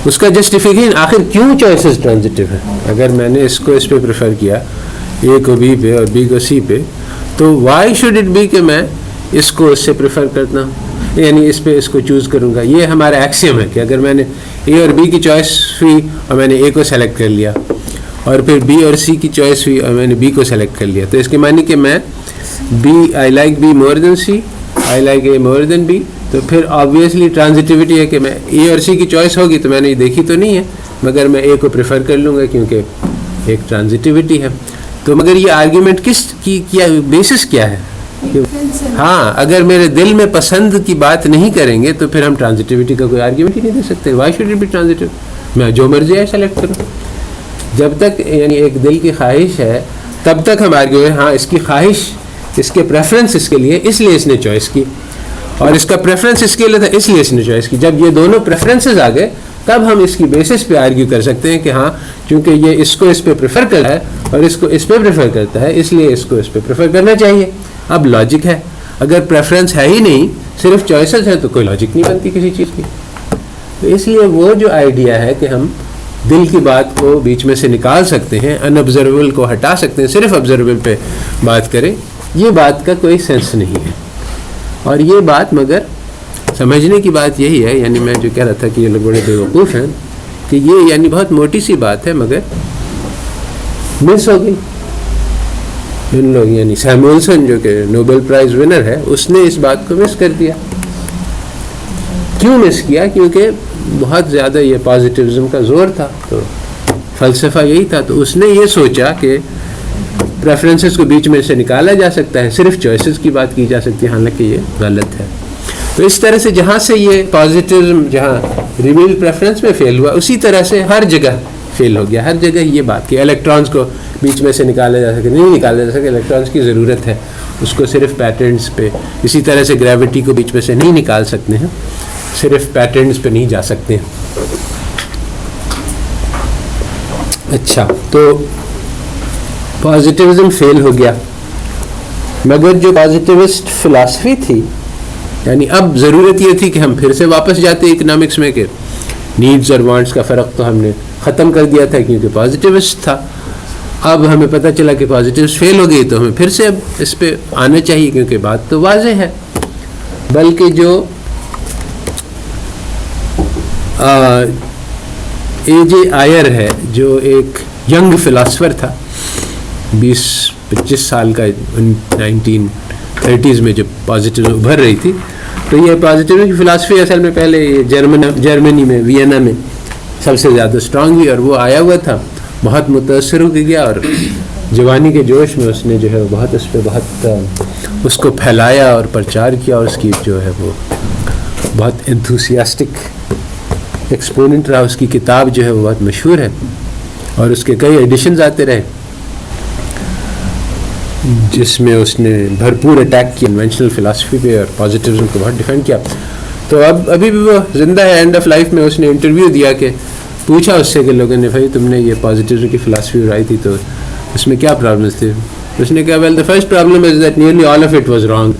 اس کا جسٹیفیکیشن آخر کیوں چوائسیز ٹرانزیٹیو ہے. اگر میں نے اس کو اس پہ پریفر کیا, اے کو بی پہ اور بی کو سی پہ, تو وائی شوڈ اٹ بی کہ میں اس کو اس سے پریفر کرتا ہوں, یعنی اس پہ اس کو چوز کروں گا. یہ ہمارا ایکسیم ہے کہ اگر میں نے اے اور بی کی چوائس ہوئی اور میں نے اے کو سلیکٹ کر لیا, اور پھر بی اور سی کی چوائس ہوئی اور میں نے بی کو سلیکٹ کر لیا, تو اس کے معنی کہ میں I like B more than C, I like A more than B. تو پھر آبویسلی ٹرانزیٹیوٹی ہے کہ میں اے اور سی کی چوائس ہوگی تو میں نے یہ دیکھی تو نہیں ہے, مگر میں اے کو پریفر کر لوں گا کیونکہ ایک ٹرانزیٹیوٹی ہے. تو مگر یہ آرگیومنٹ کس کی کیا بیسس کیا ہے؟ ہاں, اگر میرے دل میں پسند کی بات نہیں کریں گے تو پھر ہم ٹرانزیٹیوٹی کا کوئی آرگیومنٹ ہی نہیں دے سکتے. وائی شوڈ اٹ بی ٹرانزیٹیو, میں جو مرضی ہے سلیکٹ کروں. جب تک یعنی ایک دل کی خواہش ہے تب تک ہم آرگیو ہیں, ہاں اس کی خواہش, اس کے پریفرنس اس کے لیے, اس لیے اس نے چوائس کی, اور اس کا پریفرنس اس کے لیے تھا اس لیے اس نے چوائس کی. جب یہ دونوں پریفرنسز آ گئے تب ہم اس کی بیسس پہ آرگیو کر سکتے ہیں کہ ہاں چونکہ یہ اس کو اس پہ پریفر کرتا ہے اور اس کو اس پہ پریفر کرتا ہے, اس لیے اس کو اس پہ پریفر کرنا چاہیے. اب لاجک ہے, اگر پریفرنس ہے ہی نہیں, صرف چوائسز ہیں, تو کوئی لاجک نہیں بنتی کسی چیز کی. تو اس لیے وہ جو آئیڈیا ہے کہ ہم دل کی بات کو بیچ میں سے نکال سکتے ہیں, ان آبزرویبل کو ہٹا سکتے ہیں, صرف آبزرویبل پہ بات کریں, یہ بات کا کوئی سینس نہیں ہے. اور یہ بات مگر سمجھنے کی بات یہی ہے, یعنی میں جو کہہ رہا تھا کہ یہ لوگ بڑے بیوقوف ہیں, کہ یہ یعنی بہت موٹی سی بات ہے مگر مس ہو گئی. ان لوگ یعنی سیمولسن جو کہ نوبل پرائز ونر ہے, اس نے اس بات کو مس کر دیا. کیوں مس کیا؟ کیونکہ بہت زیادہ یہ پازیٹیوزم کا زور تھا, تو فلسفہ یہی تھا. تو اس نے یہ سوچا کہ پریفرنسز کو بیچ میں سے نکالا جا سکتا ہے, صرف چوائسز کی بات کی جا سکتی ہے, حالانکہ یہ غلط ہے. تو اس طرح سے جہاں سے یہ پازیٹیوزم جہاں ریویل پریفرنس میں فیل ہوا, اسی طرح سے ہر جگہ فیل ہو گیا. ہر جگہ یہ بات کہ الیکٹرانز کو بیچ میں سے نکالا جا سکے, نہیں نکالا جا سکے, الیکٹرانز کی ضرورت ہے, اس کو صرف پیٹرنس پہ. اسی طرح سے گریوٹی کو بیچ میں سے نہیں نکال سکتے ہیں, صرف پیٹرنس پہ نہیں جا سکتے ہیں. اچھا, تو پازیٹیوزم فیل ہو گیا, مگر جو پازیٹیوسٹ فلاسفی تھی, یعنی اب ضرورت یہ تھی کہ ہم پھر سے واپس جاتے اکنامکس میں کہ نیڈز اور وانٹس کا فرق تو ہم نے ختم کر دیا تھا کیونکہ پازیٹیوسٹ تھا. اب ہمیں پتہ چلا کہ پازیٹیوسٹ فیل ہو گئی, تو ہمیں پھر سے اب اس پہ آنا چاہیے کیونکہ بات تو واضح ہے. بلکہ جو اے جے آئر ہے جو ایک ینگ فلاسفر تھا, 20-25 سال کا, 1930s میں جب پازیٹیو ابھر رہی تھی. تو یہ پازیٹیو کی فلاسفی اصل میں پہلے جرمنی میں وینا میں سب سے زیادہ اسٹرانگ ہوئی, اور وہ آیا ہوا تھا, بہت متاثر ہو گیا, اور جوانی کے جوش میں اس نے جو ہے بہت اس پہ بہت اس کو پھیلایا اور پرچار کیا, اور اس کی جو ہے وہ بہت انتھوسیاسٹک ایکسپوننٹ رہا. اس کی کتاب جو ہے وہ بہت مشہور ہے, اور اس کے کئی ایڈیشنز آتے رہے جس میں اس نے بھرپور اٹیک کی انوینشنل فلاسفی پہ اور پازیٹیوزم کو بہت ڈیفینڈ کیا. تو ابھی بھی وہ زندہ ہے. اینڈ آف لائف میں اس نے انٹرویو دیا کہ پوچھا اس سے کہ لوگوں نے بھائی تم نے یہ پازیٹیوزم کی فلاسفی اڑائی تھی تو اس میں کیا پرابلمس تھے. اس نے کہا well the first problem is that nearly all of it was wrong.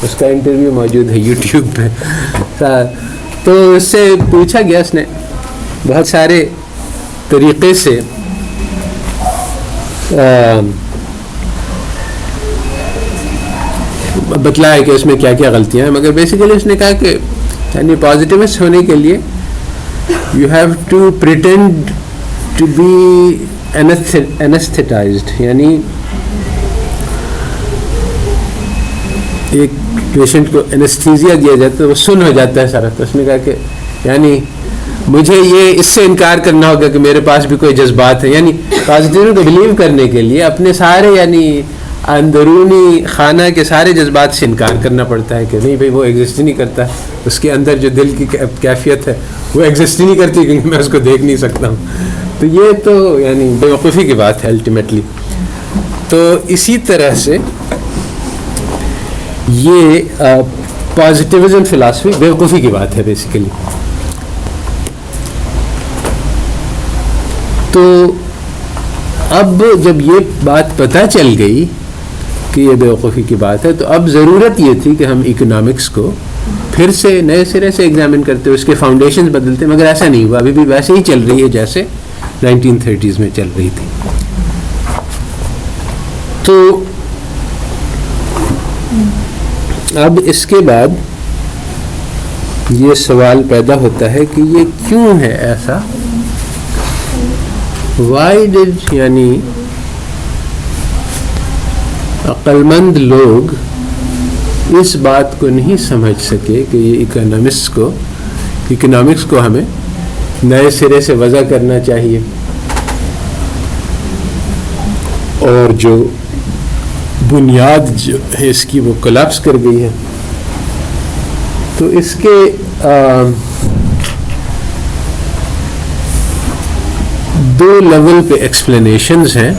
اس کا انٹرویو موجود ہے یوٹیوب پہ. تو اس سے پوچھا گیا, اس نے بہت سارے طریقے سے بتلایا کہ اس میں کیا کیا غلطیاں ہیں, مگر بیسیکلی اس نے کہا کہ یعنی پازیٹیوسٹ ہونے کے لیے you have to pretend to be anaesthetised, یعنی ایک پیشنٹ کو انستھیزیا دیا جاتا ہے, وہ سن ہو جاتا ہے سارا. تو اس نے کہا کہ یعنی مجھے یہ اس سے انکار کرنا ہوگا کہ میرے پاس بھی کوئی جذبات ہیں. یعنی پازیٹیو کو بلیو کرنے کے لیے اپنے سارے یعنی اندرونی خانہ کے سارے جذبات سے انکار کرنا پڑتا ہے کہ نہیں بھائی وہ ایگزسٹ ہی نہیں کرتا, اس کے اندر جو دل کی کیفیت ہے وہ ایگزسٹ ہی نہیں کرتی کیونکہ میں اس کو دیکھ نہیں سکتا ہوں. تو یہ تو یعنی بیوقوفی کی بات ہے الٹیمیٹلی. تو اسی طرح سے یہ پازیٹیوزم فلاسفی بیوقوفی کی بات ہے بیسیکلی. تو اب جب یہ بات پتہ چل گئی کہ یہ بیوقوفی کی بات ہے, تو اب ضرورت یہ تھی کہ ہم اکنامکس کو پھر سے نئے سرے سے ایگزامن کرتے, اس کے فاؤنڈیشنز بدلتے, مگر ایسا نہیں ہوا. ابھی بھی ویسے ہی چل رہی ہے جیسے 1930s میں چل رہی تھی. تو اب اس کے بعد یہ سوال پیدا ہوتا ہے کہ یہ کیوں ہے ایسا, وائی ڈڈ یعنی عقل مند لوگ اس بات کو نہیں سمجھ سکے کہ یہ اکنامکس کو ہمیں نئے سرے سے وضع کرنا چاہیے, اور جو بنیاد جو ہے اس کی وہ کولیپس کر گئی ہے. تو اس کے دو لیول پہ ایکسپلینیشنز ہیں.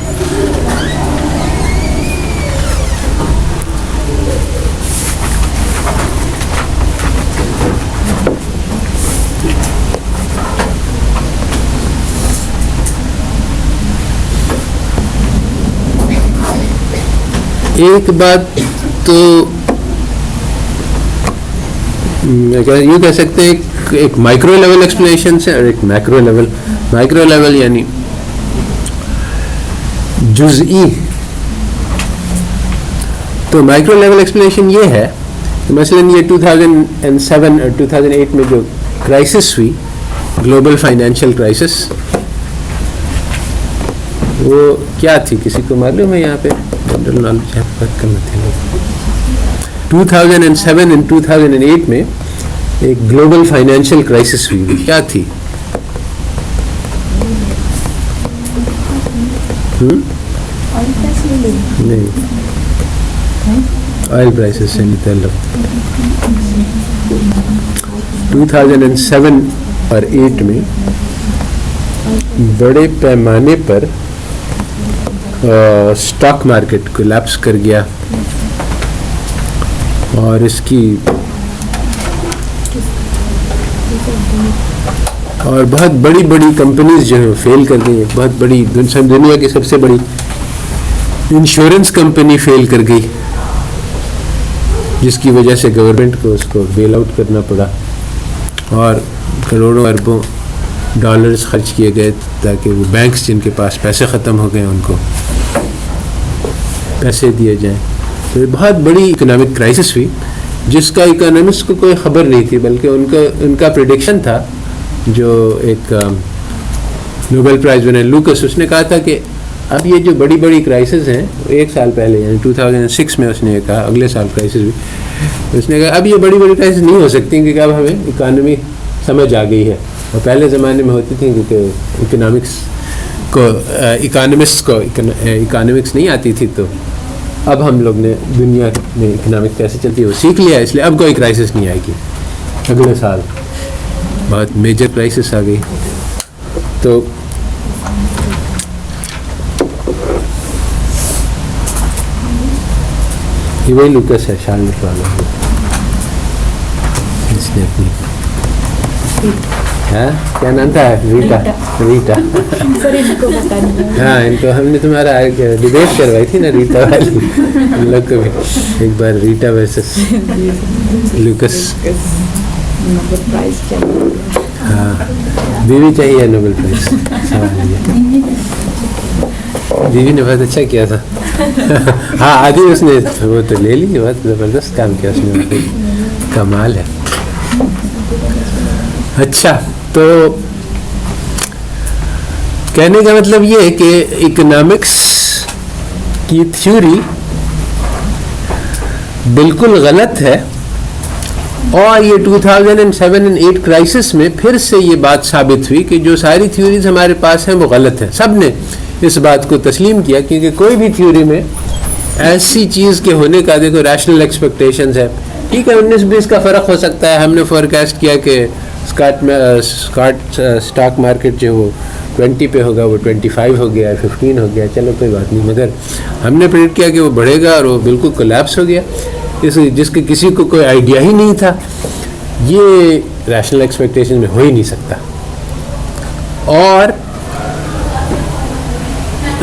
ایک بات تو یوں کہہ سکتے ہیں ایک مائکرو لیول ایکسپلینیشن ہے اور ایک میکرو لیول. مائکرو لیول یعنی جزئی. تو مائکرو لیول ایکسپلینیشن یہ ہے کہ مثلاً یہ 2007 اور 2008 میں جو کرائسس ہوئی, گلوبل فائنینشیل کرائسس, وہ کیا تھی کسی کو معلوم ہے؟ یہاں پہ جنرل نالج ہے, بات کرنا تھی. 2007 اور 2008 میں ایک گلوبل فائنینشیل کرائسس ہوئی, کیا تھی؟ نہیں, آئل پرائسز سے نہیں تعلق. 2007 اور 2008 میں بڑے پیمانے پر اسٹاک مارکیٹ کولیپس کر گیا, اور اس کی اور بہت بڑی بڑی کمپنیز جو ہیں فیل کر گئی. بہت بڑی دنیا کی سب سے بڑی انشورنس کمپنی فیل کر گئی, جس کی وجہ سے گورنمنٹ کو اس کو بیل آؤٹ کرنا پڑا, اور کروڑوں اربوں ڈالرز خرچ کیے گئے تاکہ وہ بینکس جن کے پاس پیسے ختم ہو گئے ان کو پیسے دیے جائیں. تو بہت بڑی اکنامک کرائسس ہوئی جس کا اکانومسٹ کو کوئی خبر نہیں تھی, بلکہ ان کا پریڈکشن تھا جو ایک نوبل پرائز ونر لوکس، اس نے کہا تھا کہ اب یہ جو بڑی بڑی کرائسس ہیں، ایک سال پہلے یعنی 2006 میں اس نے کہا، اگلے سال کرائسس بھی، اس نے کہا اب یہ بڑی بڑی کرائسس نہیں ہو سکتی کیونکہ اب ہمیں اکانومی سمجھ آ گئی ہے، اور پہلے زمانے میں ہوتی تھیں کیونکہ اکانومسٹ کو اکانومکس نہیں آتی تھی، تو اب ہم لوگ نے دنیا میں اکنامک کیسے چلتی ہے وہ سیکھ لیا، اس لیے اب کوئی کرائسس نہیں آئے گی. اگلے سال بہت میجر کرائسس آ گئی. تو یہ وہی لوکس ہے شارلٹ والا، اس نے اپنی کیا نام تھا، ریٹا. ہاں ان کو ہم نے تمہارا ڈبیٹ کروائی تھی نا ریٹا والی، ہم لوگ کو بھی ایک بار ریٹا ورسس لوکس. ہاں بیوی چاہیے نوبل پرائز، بیوی نے بہت اچھا کیا تھا. ہاں آدھی اس نے وہ تو لے لی، بہت زبردست کام کیا اس نے، کمال ہے. اچھا تو کہنے کا مطلب یہ ہے کہ اکنامکس کی تھیوری بالکل غلط ہے، اور یہ 2007 اور 8 کرائسس میں پھر سے یہ بات ثابت ہوئی کہ جو ساری تھیوریز ہمارے پاس ہیں وہ غلط ہیں. سب نے اس بات کو تسلیم کیا، کیونکہ کوئی بھی تھیوری میں ایسی چیز کے ہونے کا، دیکھو ریشنل ایکسپیکٹیشنز ہے، ٹھیک ہے 19-20 کا فرق ہو سکتا ہے. ہم نے فورکاسٹ کیا کہ اسٹاک مارکیٹ جو وہ 20 پہ ہوگا، وہ 25 ہو گیا، 15 ہو گیا، چلو کوئی بات نہیں. مگر ہم نے پریڈکٹ کیا کہ وہ بڑھے گا اور وہ بالکل کولیپس ہو گیا، جس کے کسی کو کوئی آئیڈیا ہی نہیں تھا. یہ ریشنل ایکسپیکٹیشن میں ہو ہی نہیں سکتا. اور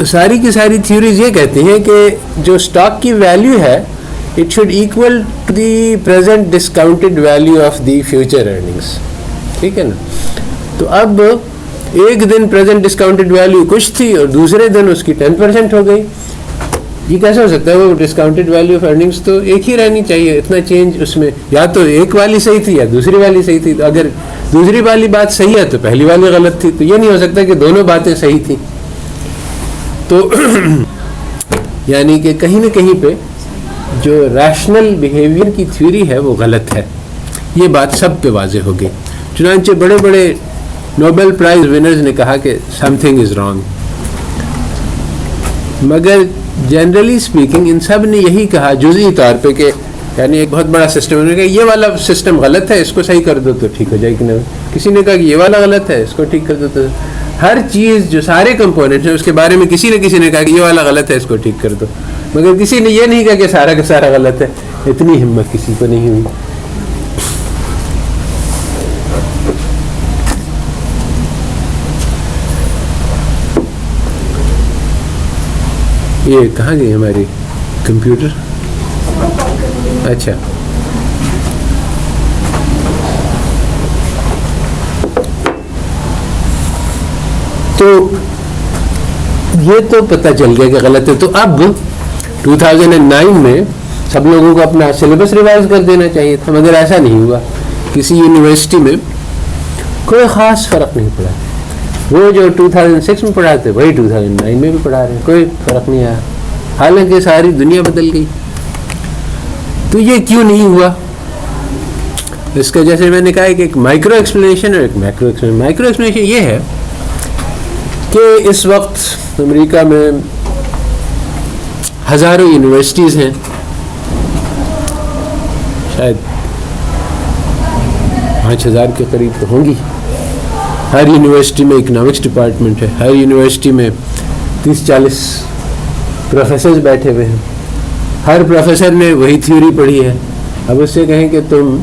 ساری کی ساری تھیوریز یہ کہتی ہیں کہ جو اسٹاک کی ویلیو ہے it should equal to the present discounted value of the future earnings. ٹھیک ہے نا. تو اب ایک دن پریزنٹ ڈسکاؤنٹڈ ویلیو کچھ تھی اور دوسرے دن اس کی 10% ہو گئی. یہ کیسے ہو سکتا ہے؟ وہ ڈسکاؤنٹڈ ویلیو آف ارننگس تو ایک ہی رہنی چاہیے. اتنا چینج اس میں یا تو ایک والی صحیح تھی یا دوسری والی صحیح تھی. تو اگر دوسری والی بات صحیح ہے تو پہلی والی غلط تھی. تو یہ نہیں ہو سکتا کہ دونوں باتیں صحیح تھیں. تو یعنی کہ کہیں نہ کہیں پہ جو ریشنل بیہیویئر کی تھیوری ہے وہ غلط ہے. یہ بات سب پہ واضح ہو گئی. چنانچہ بڑے بڑے نوبل پرائز ونرز نے کہا کہ سم تھنگ از رانگ. مگر جنرلی اسپیکنگ ان سب نے یہی کہا جزئی طور پہ کہ یعنی ایک بہت بڑا سسٹم انہوں نے کہا یہ والا سسٹم غلط ہے، اس کو صحیح کر دو تو ٹھیک ہو جائے گی. کسی نے کہا کہ یہ والا غلط ہے، اس کو ٹھیک کر دو. تو ہر چیز جو سارے کمپوننٹس ہیں اس کے بارے میں کسی نے کہا کہ یہ والا غلط ہے، اس کو ٹھیک کر دو. مگر کسی نے یہ نہیں کہا کہ سارا کا سارا غلط ہے. اتنی ہمت کسی کو نہیں ہوئی. یہ کہاں گئی ہماری کمپیوٹر؟ اچھا تو یہ تو پتہ چل گیا کہ غلط ہے. تو اب 2009 میں سب لوگوں کو اپنا سلیبس ریوائز کر دینا چاہیے تھا. مگر ایسا نہیں ہوا. کسی یونیورسٹی میں کوئی خاص فرق نہیں پڑا. وہ جو 2006 میں پڑھاتے وہی 2009 میں بھی پڑھا رہے ہیں. کوئی فرق نہیں آیا، حالانکہ ساری دنیا بدل گئی. تو یہ کیوں نہیں ہوا؟ اس کا جیسے میں نے کہا کہ ایک مائکرو ایکسپلینیشن اور ایک میکرو ایکسپلینیشن. مائکرو ایکسپلینیشن یہ ہے کہ اس وقت امریکہ میں ہزاروں یونیورسٹیز ہیں، شاید 5000 کے قریب تو ہوں گی. ہر یونیورسٹی میں اکنامکس ڈپارٹمنٹ ہے. ہر یونیورسٹی میں 30-40 پروفیسرز بیٹھے ہوئے ہیں. ہر پروفیسر نے وہی تھیوری پڑھی ہے. اب اس سے کہیں کہ تم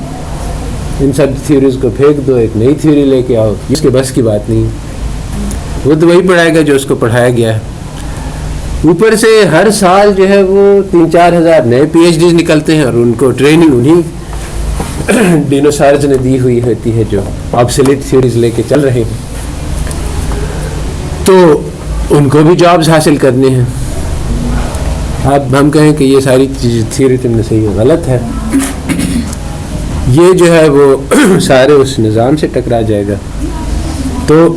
ان سب تھیوریز کو پھینک دو، ایک نئی تھیوری لے کے آؤ، اس کے بس کی بات نہیں. وہ تو وہی پڑھائے گا جو اس کو پڑھایا گیا ہے. اوپر سے ہر سال جو ہے وہ 3-4 ہزار نئے PhDs نکلتے ہیں اور ان کو ٹریننگ انہیں ڈینوسارز نے دی ہوئی ہوتی ہے جو آبسلیٹ تھیوریز لے کے چل رہے ہیں. تو ان کو بھی جابز حاصل کرنے ہیں. اب ہم کہیں کہ یہ ساری تھیوری تم نے صحیح غلط ہے، یہ جو ہے وہ سارے اس نظام سے ٹکرا جائے گا. تو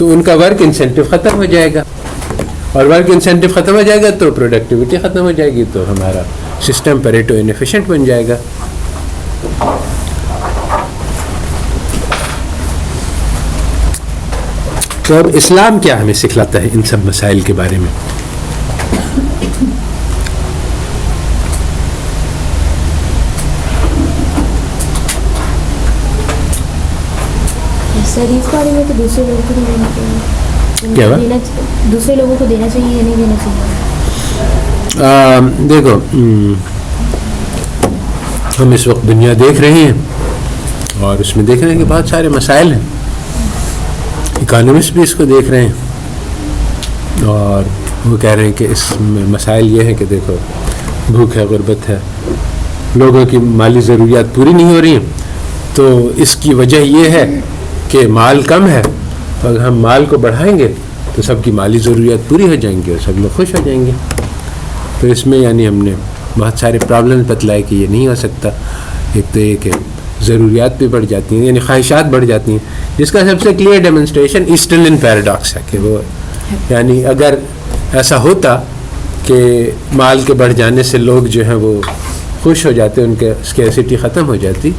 تو ان کا ورک انسینٹو ختم ہو جائے گا, اور ورک انسینٹو ختم ہو جائے گا تو پروڈکٹیوٹی ختم ہو جائے گی, تو ہمارا سسٹم پیریٹو انیفیشینٹ بن جائے گا. تو اب اسلام کیا ہمیں سکھلاتا ہے ان سب مسائل کے بارے میں؟ اس بارے میں تو دوسرے لوگوں کو دینا چاہیے, کیا دوسرے لوگوں کو دینا چاہیے یا نہیں دینا چاہیے؟ دیکھو, ہم اس وقت دنیا دیکھ رہے ہیں اور اس میں دیکھ رہے ہیں کہ بہت سارے مسائل ہیں. اکانومسٹ بھی اس کو دیکھ رہے ہیں اور وہ کہہ رہے ہیں کہ اس میں مسائل یہ ہیں کہ دیکھو بھوک ہے, غربت ہے, لوگوں کی مالی ضروریات پوری نہیں ہو رہی ہیں. تو اس کی وجہ یہ ہے کہ مال کم ہے, اگر ہم مال کو بڑھائیں گے تو سب کی مالی ضروریات پوری ہو جائیں گی اور سب لوگ خوش ہو جائیں گے. تو اس میں یعنی ہم نے بہت سارے پرابلم بتلائے کہ یہ نہیں ہو سکتا. ایک تو یہ کہ ضروریات بھی بڑھ جاتی ہیں, یعنی خواہشات بڑھ جاتی ہیں, جس کا سب سے کلیئر ڈیمونسٹریشن ایسٹرلن پیراڈاکس ہے کہ وہ یعنی اگر ایسا ہوتا کہ مال کے بڑھ جانے سے لوگ جو ہیں وہ خوش ہو جاتے, ان کے اسکیرسٹی ختم ہو جاتی,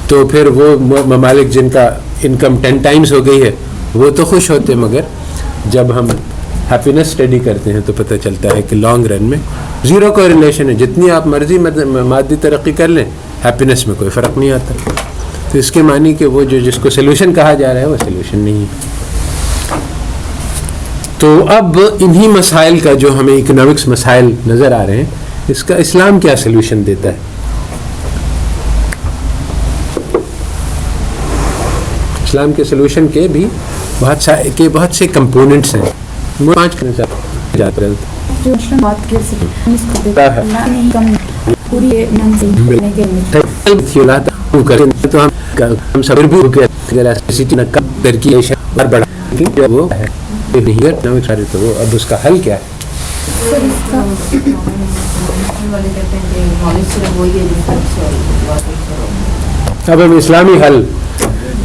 تو پھر وہ ممالک جن کا انکم 10 ٹائمز ہو گئی ہے وہ تو خوش ہوتے. مگر جب ہم ہیپینس اسٹڈی کرتے ہیں تو پتہ چلتا ہے کہ لانگ رن میں زیرو کو ریلیشن ہے, جتنی آپ مرضی مادی ترقی کر لیں ہیپینس میں کوئی فرق نہیں آتا. تو اس کے معنی کہ وہ جو جس کو سلوشن کہا جا رہا ہے وہ سلوشن نہیں ہے. تو اب انہی مسائل کا جو ہمیں اکنامکس مسائل نظر آ رہے ہیں, اس کا اسلام کیا سلوشن دیتا ہے؟ اسلام کے سلوشن کے بھی بہت سے کمپوننٹس ہیں. 5 جاتے ہیں بات کر سکتے تو ہم صبر بھی ترقی بڑھا وہ ہے تو وہ اب اس کا حل کیا ہے؟ اب ہم اسلامی حل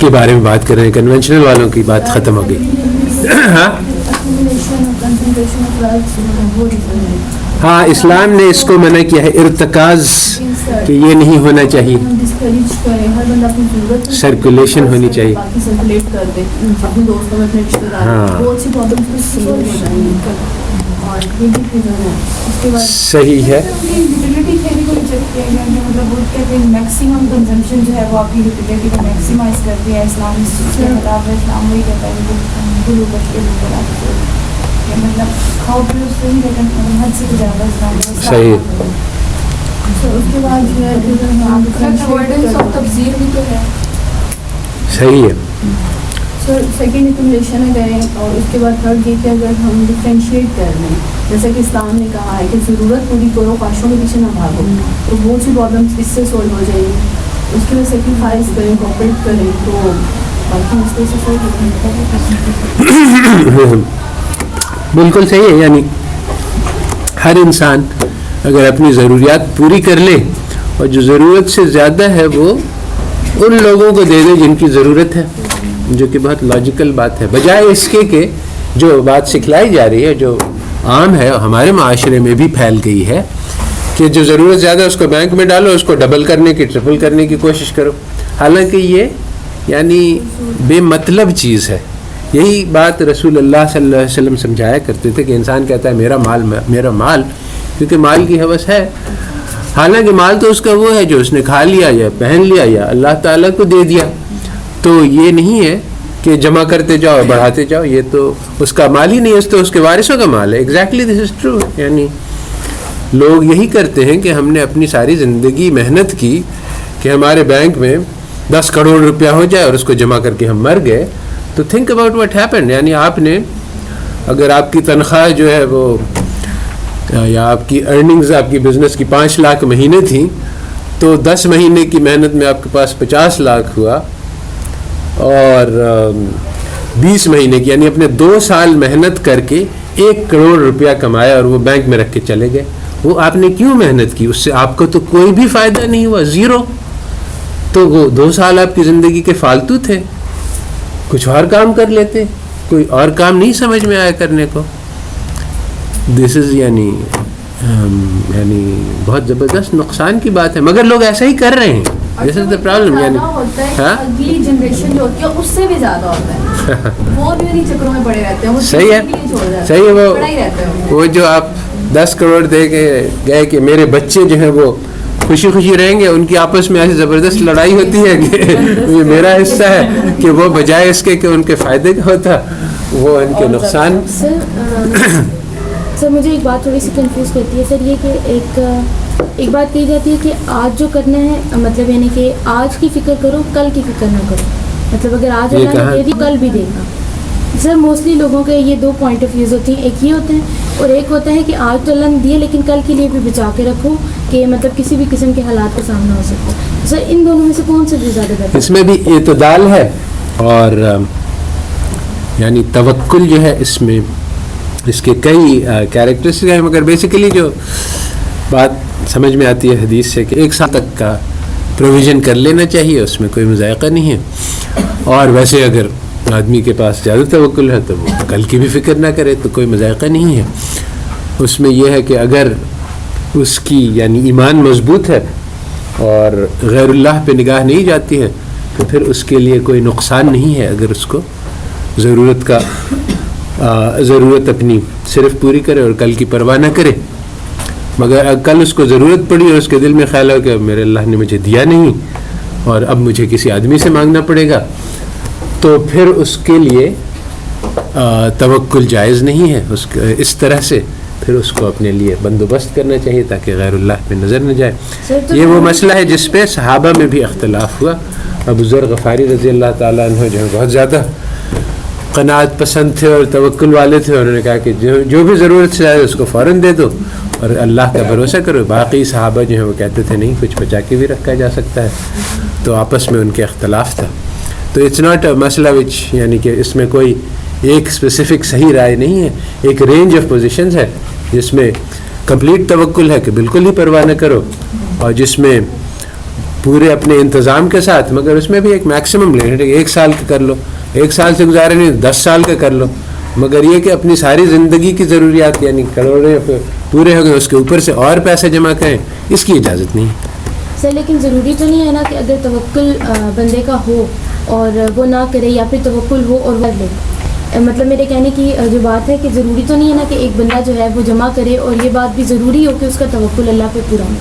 کے بارے میں بات کر رہے ہیں, کنونشنل والوں کی بات ختم ہو گئی. ہاں, اسلام نے اس کو منع کیا ہے ارتکاز, کہ یہ نہیں ہونا چاہیے, سرکولیشن ہونی چاہیے. صحیح ہے. میکسیمم کنزمپشن جو ہے وہ آپ کی یوٹیلیٹی کو میکسیمائز کرتی ہے. اسلام اس کے خلاف ہے. اسلام وہی کہتا ہے مطلب کھاؤ پیو صحیح لیکن حد سے زیادہ اسلام صحیح. اس کے بعد جو ہے تبذیر بھی تو ہے. صحیح ہے. سر سیکنڈ ایکومولیشن کریں, اور اس کے بعد تھرڈ یہ کہ اگر ہم ڈفرینشیٹ کر لیں, جیسا کہ اسلام نے کہا ہے کہ ضرورت پوری کرو, خواہشوں کے پیچھے نہ بھاگو, تو بہت سی پرابلمس اس سے سولو ہو جائیں گی. اس کے بعد سیکریفائز کریں, کوپریٹ کریں, تو باقی مسئلے سے سولو ہو جائیں. بالکل صحیح ہے. یعنی ہر انسان اگر اپنی ضروریات پوری کر لے اور جو ضرورت سے زیادہ ہے وہ ان لوگوں کو دے دے جن کی ضرورت ہے, جو کہ بہت لاجیکل بات ہے, بجائے اس کے کہ جو بات سکھلائی جا رہی ہے, جو عام ہے ہمارے معاشرے میں بھی پھیل گئی ہے, کہ جو ضرورت زیادہ ہے اس کو بینک میں ڈالو, اس کو ڈبل کرنے کی ٹرپل کرنے کی کوشش کرو. حالانکہ یہ یعنی بے مطلب چیز ہے. یہی بات رسول اللہ صلی اللہ علیہ وسلم سمجھایا کرتے تھے کہ انسان کہتا ہے میرا مال, کیونکہ مال کی ہوس ہے. حالانکہ مال تو اس کا وہ ہے جو اس نے کھا لیا یا پہن لیا یا اللہ تعالیٰ کو دے دیا. تو یہ نہیں ہے کہ جمع کرتے جاؤ بڑھاتے جاؤ, یہ تو اس کا مال ہی نہیں ہے, تو اس کے وارثوں کا مال ہے. Exactly this is true. یعنی لوگ یہی کرتے ہیں کہ ہم نے اپنی ساری زندگی محنت کی کہ ہمارے بینک میں 10 کروڑ روپیہ ہو جائے اور اس کو جمع کر کے ہم مر گئے. تو تھنک اباؤٹ واٹ ہیپنڈ. یعنی آپ نے اگر آپ کی تنخواہ جو ہے وہ یا آپ کی ارننگز آپ کی بزنس کی 5 لاکھ مہینے تھیں, تو 10 مہینے کی محنت میں آپ کے پاس 50 لاکھ ہوا, اور 20 مہینے کی یعنی اپنے 2 سال محنت کر کے 1 کروڑ روپیہ کمایا اور وہ بینک میں رکھ کے چلے گئے. وہ آپ نے کیوں محنت کی؟ اس سے آپ کو تو کوئی بھی فائدہ نہیں ہوا, زیرو. تو وہ 2 سال آپ کی زندگی کے فالتو تھے, کچھ اور کام کر لیتے. کوئی اور کام نہیں سمجھ میں آیا کرنے کو. دس از یعنی بہت زبردست نقصان کی بات ہے, مگر لوگ ایسا ہی کر رہے ہیں. دس از دا پرابلم. یعنی اگلی جنریشن جو ہوتی ہے اس سے بھی زیادہ ہوتا ہے, وہ بھی انہیں چکروں میں پڑے رہتے ہیں. صحیح ہے, صحیح ہے. وہ جو آپ 10 کروڑ دے کے گئے کہ میرے بچے جو ہیں وہ خوشی خوشی رہیں گے, ان کی آپس میں ایسی زبردست لڑائی ہوتی ہے کہ یہ میرا حصہ ہے, کہ وہ بجائے اس کے کہ ان کے فائدے کا ہوتا وہ ان کے نقصان. سر مجھے ایک بات تھوڑی سی کنفیوز کرتی ہے سر, یہ کہ ایک بات کہی جاتی ہے کہ آج جو کرنا ہے, مطلب یعنی کہ آج کی فکر کرو کل کی فکر نہ کرو. مطلب اگر آج اللہ نے دے دی کل بھی دے گا. سر موسٹلی لوگوں کے یہ 2 پوائنٹ آف ویوز ہوتی ہیں, ایک یہ ہوتا ہے اور ایک ہوتا ہے کہ آج تو اللہ نے دیے لیکن کل کے لیے بھی بچا کے رکھو کہ مطلب کسی بھی قسم کے حالات کا سامنا ہو سکتا ہے. سر ان دونوں میں سے کون سے بھی زیادہ بہتر؟ اس میں بھی اعتدال ہے, اور یعنی توکل جو ہے اس کے کئی کیریکٹرسٹک ہیں, مگر بیسیکلی جو بات سمجھ میں آتی ہے حدیث سے کہ 1 سال تک کا پروویژن کر لینا چاہیے, اس میں کوئی مذائقہ نہیں ہے. اور ویسے اگر آدمی کے پاس زیادہ توکل ہے تو وہ کل کی بھی فکر نہ کرے تو کوئی مذائقہ نہیں ہے. اس میں یہ ہے کہ اگر اس کی یعنی ایمان مضبوط ہے اور غیر اللہ پہ نگاہ نہیں جاتی ہے تو پھر اس کے لیے کوئی نقصان نہیں ہے اگر اس کو ضرورت اپنی صرف پوری کرے اور کل کی پرواہ نہ کرے. مگر کل اس کو ضرورت پڑی اور اس کے دل میں خیال ہو کہ میرے اللہ نے مجھے دیا نہیں اور اب مجھے کسی آدمی سے مانگنا پڑے گا, تو پھر اس کے لیے توکل جائز نہیں ہے. اس طرح سے پھر اس کو اپنے لیے بندوبست کرنا چاہیے تاکہ غیر اللہ پہ نظر نہ جائے. یہ وہ مسئلہ ہے جس پہ صحابہ میں بھی اختلاف ہوا. ابو ذر غفاری رضی اللہ تعالیٰ عنہ جو ہے بہت زیادہ قناعت پسند تھے اور توکل والے تھے, انہوں نے کہا کہ جو بھی ضرورت سے آئے اس کو فوراً دے دو اور اللہ کا بھروسہ کرو. باقی صحابہ جو ہیں وہ کہتے تھے نہیں, کچھ بچا کے بھی رکھا جا سکتا ہے. تو آپس میں ان کے اختلاف تھا. تو اٹس ناٹ اے مسئلہ وچ یعنی کہ اس میں کوئی ایک اسپیسیفک صحیح رائے نہیں ہے, ایک رینج آف پوزیشنز ہے جس میں کمپلیٹ توکل ہے کہ بالکل ہی پرواہ نہ کرو, اور جس میں پورے اپنے انتظام کے ساتھ, مگر اس میں بھی ایک میکسیمم لے 1 سال کا کر لو, 1 سال سے گزارے نہیں 10 سال کا کر لو, مگر یہ کہ اپنی ساری زندگی کی ضروریات یعنی کروڑے پورے ہو گئے اس کے اوپر سے اور پیسہ جمع کریں, اس کی اجازت نہیں. سر لیکن ضروری تو نہیں ہے نا کہ اگر توکل بندے کا ہو اور وہ نہ کرے, یا پھر توکل ہو اور وہ لے. مطلب میرے کہنے کی جو بات ہے کہ ضروری تو نہیں ہے نا کہ ایک بندہ جو ہے وہ جمع کرے اور یہ بات بھی ضروری ہو کہ اس کا توکل اللہ پہ پورا ہو.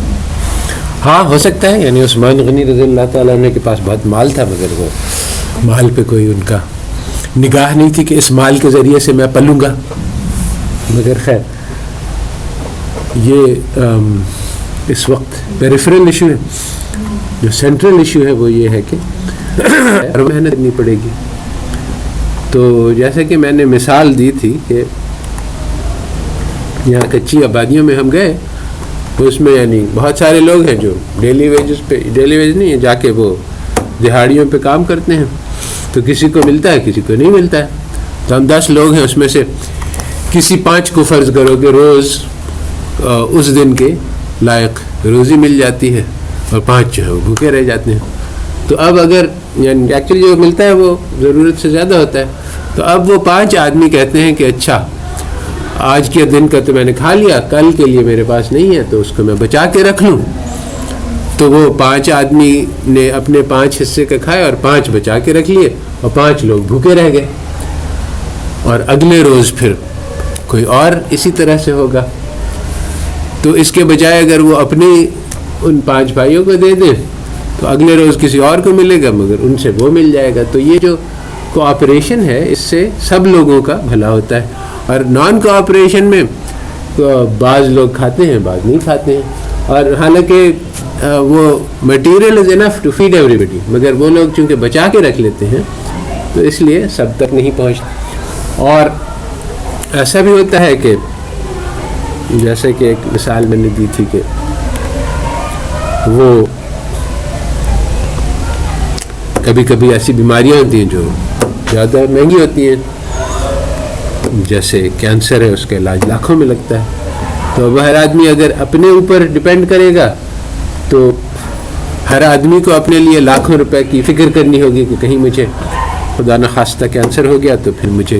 ہاں ہو سکتا ہے, یعنی عثمان غنی رضی اللہ تعالیٰ عنہ کے پاس بہت مال تھا, مگر وہ مال پہ کوئی ان کا نگاہ نہیں تھی کہ اس مال کے ذریعے سے میں پلوں گا. مگر خیر یہ اس وقت پیریفرل ایشو ہے. جو سینٹرل ایشو ہے وہ یہ ہے کہ محنت کرنی پڑے گی. تو جیسے کہ میں نے مثال دی تھی کہ یہاں کچی آبادیوں میں ہم گئے, اس میں یعنی بہت سارے لوگ ہیں جو ڈیلی ویج نہیں ہے, جا کے وہ دہاڑیوں پہ کام کرتے ہیں. تو کسی کو ملتا ہے کسی کو نہیں ملتا ہے. تو ہم 10 لوگ ہیں, اس میں سے کسی 5 کو فرض کرو کہ روز اس دن کے لائق روزی مل جاتی ہے اور 5 جو ہے وہ بھوکے رہ جاتے ہیں. تو اب اگر یعنی ایکچولی جو ملتا ہے وہ ضرورت سے زیادہ ہوتا ہے, تو اب وہ 5 آدمی کہتے ہیں کہ اچھا آج کے دن کا تو میں نے کھا لیا, کل کے لیے میرے پاس نہیں ہے تو اس کو میں بچا کے رکھ لوں. تو وہ 5 آدمی نے اپنے 5 حصے کا کھائے اور 5 بچا کے رکھ لیے اور 5 لوگ بھوکے رہ گئے. اور اگلے روز پھر کوئی اور اسی طرح سے ہوگا. تو اس کے بجائے اگر وہ اپنے ان 5 بھائیوں کو دے دیں تو اگلے روز کسی اور کو ملے گا, مگر ان سے وہ مل جائے گا. تو یہ جو کوآپریشن ہے اس سے سب لوگوں کا بھلا ہوتا ہے. اور نان کوآپریشن میں بعض لوگ کھاتے ہیں بعض نہیں کھاتے ہیں, اور حالانکہ وہ material is enough to feed everybody, مگر وہ لوگ چونکہ بچا کے رکھ لیتے ہیں تو اس لیے سب تک نہیں پہنچتے. اور ایسا بھی ہوتا ہے کہ جیسے کہ ایک مثال میں نے دی تھی کہ وہ کبھی کبھی ایسی بیماریاں ہوتی ہیں جو زیادہ مہنگی ہوتی ہیں, جیسے کینسر ہے, اس کا علاج لاکھوں میں لگتا ہے. تو وہ ہر آدمی اگر اپنے اوپر ڈپینڈ کرے گا تو ہر آدمی کو اپنے لیے لاکھوں روپے کی فکر کرنی ہوگی کہ کہیں مجھے خدا نخواستہ کینسر ہو گیا تو پھر مجھے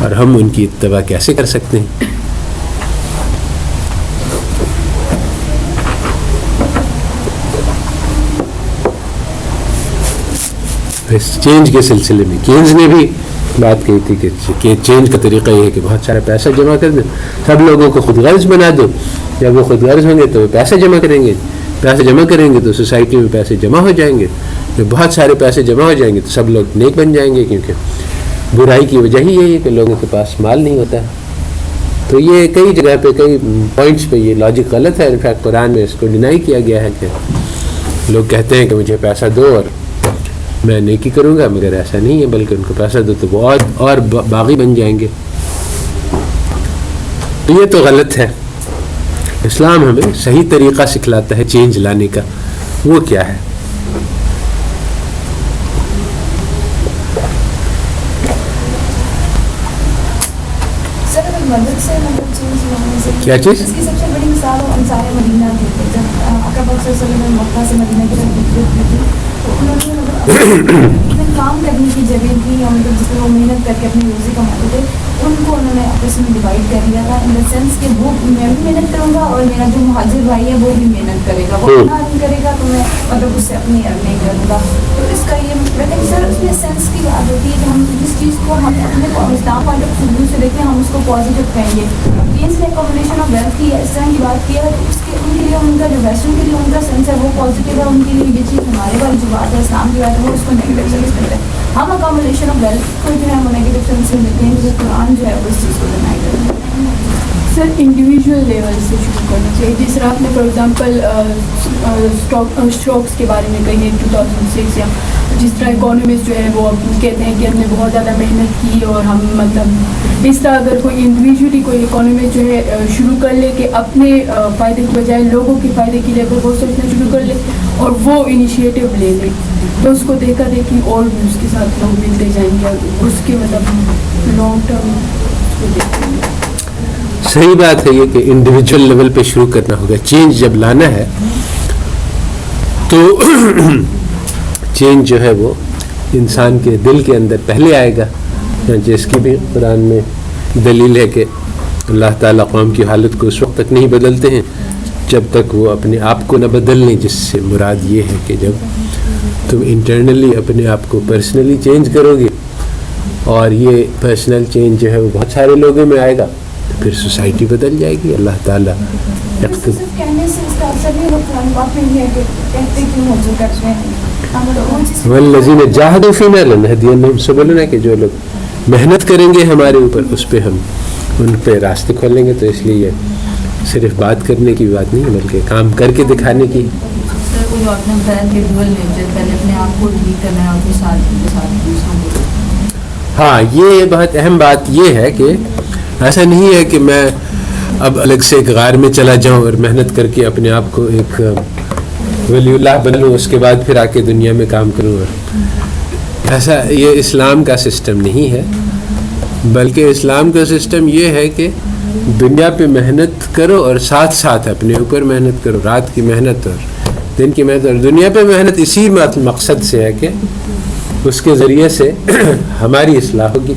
اور ہم ان کی اتباع کیسے کر سکتے ہیں؟ اس چینج کے سلسلے میں کینز نے بھی بات کہی تھی کہ چینج کا طریقہ یہ ہے کہ بہت سارا پیسہ جمع کر دو، سب لوگوں کو خود غرض بنا دو، جب وہ خود غرض ہوں گے تو وہ پیسے جمع کریں گے، پیسے جمع کریں گے تو سوسائٹی میں پیسے جمع ہو جائیں گے، جب بہت سارے پیسے جمع ہو جائیں گے تو سب لوگ نیک بن جائیں گے، کیونکہ برائی کی وجہ ہی یہی ہے کہ لوگوں کے پاس مال نہیں ہوتا ہے۔ تو یہ کئی جگہ پہ کئی پوائنٹس پہ یہ لاجک غلط ہے، انفیکٹ قرآن میں اس کو ڈینائی کیا گیا ہے کہ لوگ کہتے ہیں کہ مجھے پیسہ دو اور میں نیکی کروں گا، مگر ایسا نہیں ہے، بلکہ ان کو پیسہ دو تو وہ اور باغی بن جائیں گے۔ تو یہ تو غلط ہے۔ اسلام ہمیں صحیح طریقہ سکھلاتا ہے چینج لانے کا، وہ کیا ہے؟ کیا چیز؟ اس کی سب سے بڑی مثال انصار مدینہ تھی، جب آقا پاک صلی اللہ علیہ وسلم نے مکہ سے مدینہ کی طرف ہجرت کی تھی تو انہوں نے کام کرنے کی جگہ تھی، اور مطلب جس میں وہ محنت کر کے اپنی روزی کماتے تھے، ان کو انہوں نے آپس میں ڈیوائڈ کر دیا تھا، ان دا سینس کہ وہ میں بھی محنت کروں گا اور میرا جو مہاجر بھائی ہے وہ بھی محنت کرے گا، وہ اپنا ارن کرے گا تو میں مطلب اس سے اپنی ارننگ کروں گا۔ تو اس کا یہ لیکن سر اس میں سینس کی بات ہوتی ہے کہ ہم جس چیز کو ہم اپنے اسلام پوائنٹ آف ویو سے دیکھیں ہم اس کو پازیٹیو کہیں گے۔ کینز نے کمبینیشن آف ویلتھ کی اس طرح کی بات کی ہے تو اس کے ان کے لیے ان کا جو ویسٹرن کے لیے ان کا سینس ہے وہ پازیٹیو ہے، ان کے لیے یہ چیز ہمارے والی جو بات ہے اسلام کی بات ہے وہ اس کو نیگیٹو سینس کرتے ہیں۔ ہم اکاموڈیشن آف ویلتھ کو جو ہے وہ نیگیٹو سینس میں دیتے ہیں، جو قرآن جو ہے وہ اس چیز کو ڈینائی کرتا ہے۔ سر انڈیویجول لیول سے شروع کرنا چاہیے، جس طرح آپ نے فار ایگزامپل اسٹاکس کے بارے میں کہی ہے 2006، یا جس طرح اکانومسٹ جو ہے وہ کہتے ہیں کہ ہم نے بہت زیادہ محنت کی اور ہم مطلب اس طرح اگر کوئی انڈیویجولی کوئی اکانومسٹ جو ہے شروع کر لے کہ اپنے فائدے کے بجائے لوگوں کے فائدے کے لیے اگر وہ سوچنا شروع کر لے اور وہ انیشیٹو لے لے تو اس کو دیکھا دیکھی اور بھی اس کے ساتھ لوگ ملتے جائیں گے، اس کے مطلب لانگ ٹرم کو دیکھیں گے۔ صحیح بات ہے یہ کہ انڈیویجول لیول پہ شروع کرنا ہوگا۔ چینج جب لانا ہے تو چینج جو ہے وہ انسان کے دل کے اندر پہلے آئے گا، جس کی بھی قرآن میں دلیل ہے کہ اللہ تعالیٰ قوم کی حالت کو اس وقت تک نہیں بدلتے ہیں جب تک وہ اپنے آپ کو نہ بدل لیں، جس سے مراد یہ ہے کہ جب تم انٹرنلی اپنے آپ کو پرسنلی چینج کرو گے اور یہ پرسنل چینج جو ہے وہ بہت سارے لوگوں میں آئے گا تو پھر سوسائٹی بدل جائے گی۔ اللہ تعالیٰ کہنے سے اس کا اثر بھی قرآن پاک میں یہ ہے کہ کہتے کیوں ہو جو کرتے ہیں والذین جاہدوا فینا لنہدینہم سبلنا، کہ جو لوگ محنت کریں گے ہمارے اوپر اس پہ ہم ان پہ راستے کھولیں گے۔ تو اس لیے یہ صرف بات کرنے کی بات نہیں بلکہ کام کر کے دکھانے کی۔ ہاں یہ بہت اہم بات یہ ہے کہ ایسا نہیں ہے کہ میں اب الگ سے ایک غار میں چلا جاؤں اور محنت کر کے اپنے آپ کو ایک ولی اللہ بن لوں، اس کے بعد پھر آ کے دنیا میں کام کروں۔ ایسا یہ اسلام کا سسٹم نہیں ہے، بلکہ اسلام کا سسٹم یہ ہے کہ دنیا پہ محنت کرو اور ساتھ ساتھ اپنے اوپر محنت کرو، رات کی محنت اور دن کی محنت، اور دنیا پہ محنت اسی مقصد سے ہے کہ اس کے ذریعے سے ہماری اصلاح ہوگی،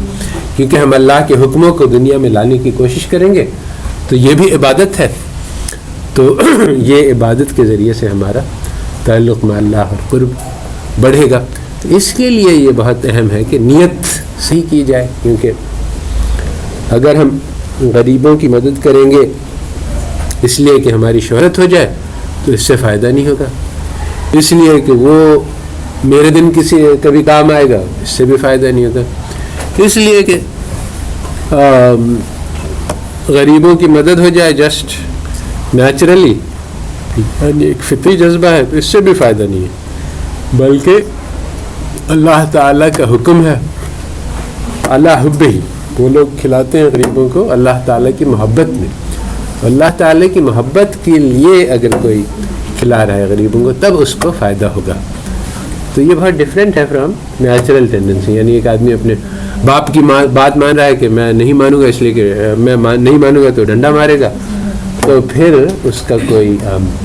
کیونکہ ہم اللہ کے حکموں کو دنیا میں لانے کی کوشش کریں گے تو یہ بھی عبادت ہے، تو یہ عبادت کے ذریعے سے ہمارا تعلق مع اللہ اور قرب بڑھے گا۔ تو اس کے لیے یہ بہت اہم ہے کہ نیت صحیح کی جائے، کیونکہ اگر ہم غریبوں کی مدد کریں گے اس لیے کہ ہماری شہرت ہو جائے تو اس سے فائدہ نہیں ہوگا، اس لیے کہ وہ میرے دن کبھی کام آئے گا اس سے بھی فائدہ نہیں ہوگا، اس لیے کہ غریبوں کی مدد ہو جائے جسٹ نیچرلی، یعنی ایک فطری جذبہ ہے، تو اس سے بھی فائدہ نہیں ہے، بلکہ اللہ تعالیٰ کا حکم ہے اللہ حب ہی، وہ لوگ کھلاتے ہیں غریبوں کو اللہ تعالیٰ کی محبت میں، اللہ تعالیٰ کی محبت کے لیے اگر کوئی کھلا رہا ہے غریبوں کو تب اس کو فائدہ ہوگا۔ تو یہ بہت ڈفرینٹ ہے فرام نیچرل ٹینڈنسی، یعنی ایک آدمی اپنے باپ کی بات مان رہا ہے کہ میں نہیں مانوں گا اس لیے کہ میں نہیں مانوں گا تو ڈنڈا مارے گا، تو پھر اس کا کوئی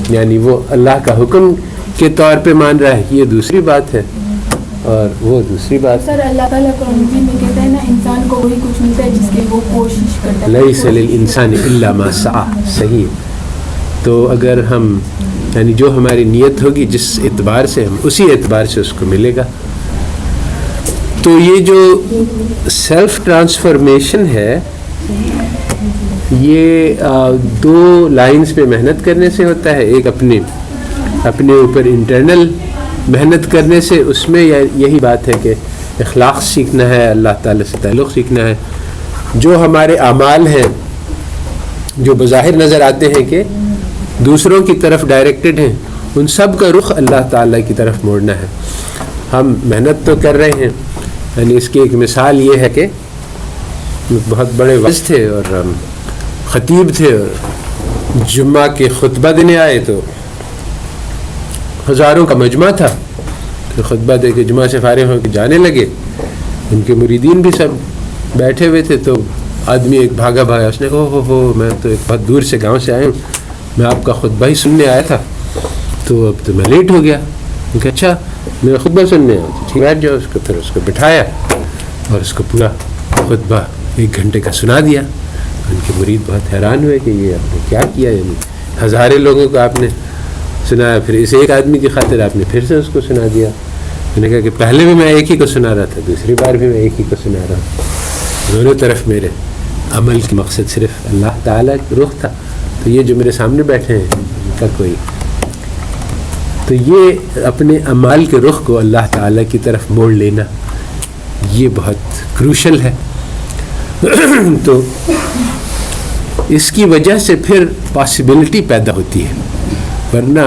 یعنی وہ اللہ کا حکم کے طور پہ مان رہا ہے، یہ دوسری بات ہے، اور وہ دوسری بات. سر اللہ تعالیٰ قرآن مجید میں کہتا ہے نا انسان کو وہی کچھ ملتا ہے جس کی وہ کوشش کرتا ہے. لیس للانسان الا ما سعى. صحیح. تو اگر ہم یعنی جو ہماری نیت ہوگی جس اعتبار سے ہم اسی اعتبار سے اس کو ملے گا. تو یہ جو سیلف ٹرانسفارمیشن ہے یہ دو لائنز پہ محنت کرنے سے ہوتا ہے. ایک اپنے اوپر انٹرنل محنت کرنے سے, اس میں یہی بات ہے کہ اخلاق سیکھنا ہے, اللہ تعالیٰ سے تعلق سیکھنا ہے. جو ہمارے اعمال ہیں جو بظاہر نظر آتے ہیں کہ دوسروں کی طرف ڈائریکٹڈ ہیں, ان سب کا رخ اللہ تعالیٰ کی طرف موڑنا ہے. ہم محنت تو کر رہے ہیں. یعنی اس کی ایک مثال یہ ہے کہ بہت بڑے وعظ تھے اور خطیب تھے اور جمعہ کے خطبہ دینے آئے تو ہزاروں کا مجمع تھا. کہ خطبہ دے کے جمعہ سے فارغ ہو کے جانے لگے. ان کے مریدین بھی سب بیٹھے ہوئے تھے. تو آدمی ایک بھاگا, اس نے کہا ہو میں تو ایک بہت دور سے گاؤں سے آیا ہوں, میں آپ کا خطبہ ہی سننے آیا تھا, تو اب تو میں لیٹ ہو گیا. کہ اچھا میرا خطبہ سننے آیا, ٹھیک بیٹھ جاؤ. پھر اس کو بٹھایا اور اس کو پورا خطبہ 1 گھنٹے کا سنا دیا. ان کے مرید بہت حیران ہوئے کہ یہ آپ نے کیا کیا, یعنی ہزاروں لوگوں کو آپ نے سنایا, پھر اس ایک آدمی کی خاطر آپ نے پھر سے اس کو سنا دیا. میں نے کہا کہ پہلے بھی میں ایک ہی کو سنا رہا تھا, دوسری بار بھی میں ایک ہی کو سنا رہا ہوں. دونوں طرف میرے عمل کی مقصد صرف اللہ تعالیٰ کا رخ تھا. تو یہ جو میرے سامنے بیٹھے ہیں ان کا کوئی, تو یہ اپنے اعمال کے رخ کو اللہ تعالیٰ کی طرف موڑ لینا یہ بہت کروشل ہے. تو اس کی وجہ سے پھر پاسبلٹی پیدا ہوتی ہے. ورنہ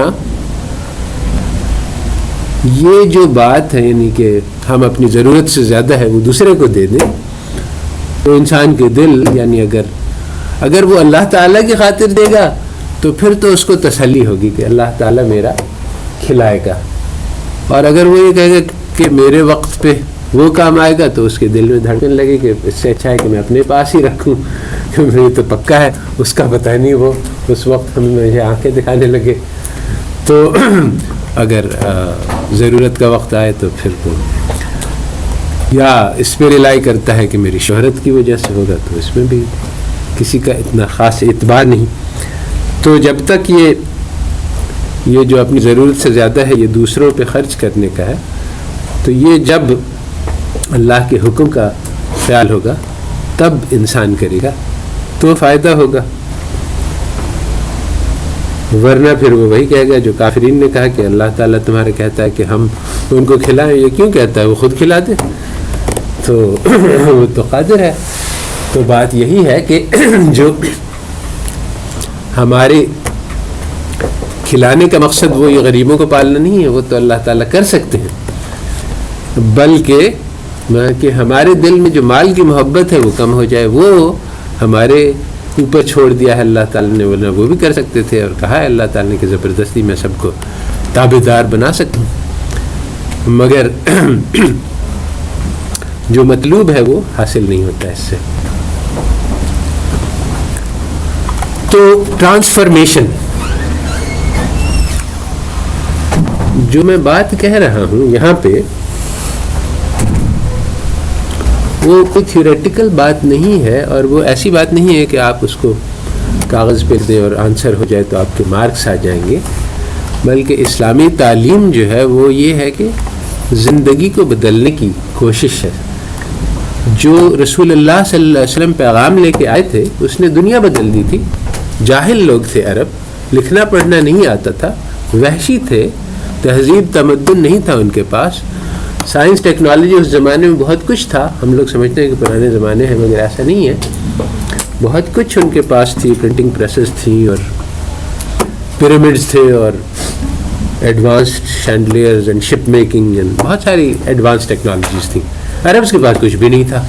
یہ جو بات ہے یعنی کہ ہم اپنی ضرورت سے زیادہ ہے وہ دوسرے کو دے دیں, تو انسان کے دل یعنی اگر وہ اللہ تعالیٰ کی خاطر دے گا تو پھر تو اس کو تسلی ہوگی کہ اللہ تعالیٰ میرا کھلائے گا. اور اگر وہ یہ کہے گا کہ میرے وقت پہ وہ کام آئے گا تو اس کے دل میں دھڑکن لگے کہ اس سے اچھا ہے کہ میں اپنے پاس ہی رکھوں, کیونکہ یہ تو پکا ہے, اس کا پتہ نہیں وہ اس وقت ہمیں مجھے آنکھیں دکھانے لگے. تو اگر ضرورت کا وقت آئے تو پھر تو یا اس پہ رلائی کرتا ہے کہ میری شہرت کی وجہ سے ہوگا, تو اس میں بھی کسی کا اتنا خاص اعتبار نہیں. تو جب تک یہ جو اپنی ضرورت سے زیادہ ہے یہ دوسروں پہ خرچ کرنے کا ہے, تو یہ جب اللہ کے حکم کا خیال ہوگا تب انسان کرے گا تو فائدہ ہوگا. ورنہ پھر وہ وہی کہے گا جو کافرین نے کہا کہ اللہ تعالیٰ تمہارا کہتا ہے کہ ہم ان کو کھلائیں, یہ کیوں کہتا ہے, وہ خود کھلا دے, تو وہ تو قادر ہے. تو بات یہی ہے کہ جو ہمارے کھلانے کا مقصد وہ یہ غریبوں کو پالنا نہیں ہے, وہ تو اللہ تعالیٰ کر سکتے ہیں, بلکہ کہ ہمارے دل میں جو مال کی محبت ہے وہ کم ہو جائے, وہ ہمارے اوپر چھوڑ دیا ہے اللہ تعالیٰ نے. ورنہ وہ بھی کر سکتے تھے, اور کہا ہے اللہ تعالیٰ نے کہ زبردستی میں سب کو تابعدار بنا سکتا ہوں, مگر جو مطلوب ہے وہ حاصل نہیں ہوتا اس سے. تو ٹرانسفارمیشن جو میں بات کہہ رہا ہوں یہاں پہ, وہ کوئی تھیوریٹیکل بات نہیں ہے, اور وہ ایسی بات نہیں ہے کہ آپ اس کو کاغذ پہ دیں اور آنسر ہو جائے تو آپ کے مارکس آ جائیں گے. بلکہ اسلامی تعلیم جو ہے وہ یہ ہے کہ زندگی کو بدلنے کی کوشش ہے. جو رسول اللہ صلی اللہ علیہ وسلم پیغام لے کے آئے تھے اس نے دنیا بدل دی تھی. جاہل لوگ تھے عرب, لکھنا پڑھنا نہیں آتا تھا, وحشی تھے, تہذیب تمدن نہیں تھا ان کے پاس, سائنس ٹیکنالوجی اس زمانے میں بہت کچھ تھا. ہم لوگ سمجھتے ہیں کہ پرانے زمانے ہیں, مگر ایسا نہیں ہے. بہت کچھ ان کے پاس تھی, پرنٹنگ پریسز تھیں اور پیرامڈز تھے اور advanced chandeliers and ship making and بہت ساری ایڈوانس ٹیکنالوجیز تھیں. عرب کے پاس کچھ بھی نہیں تھا,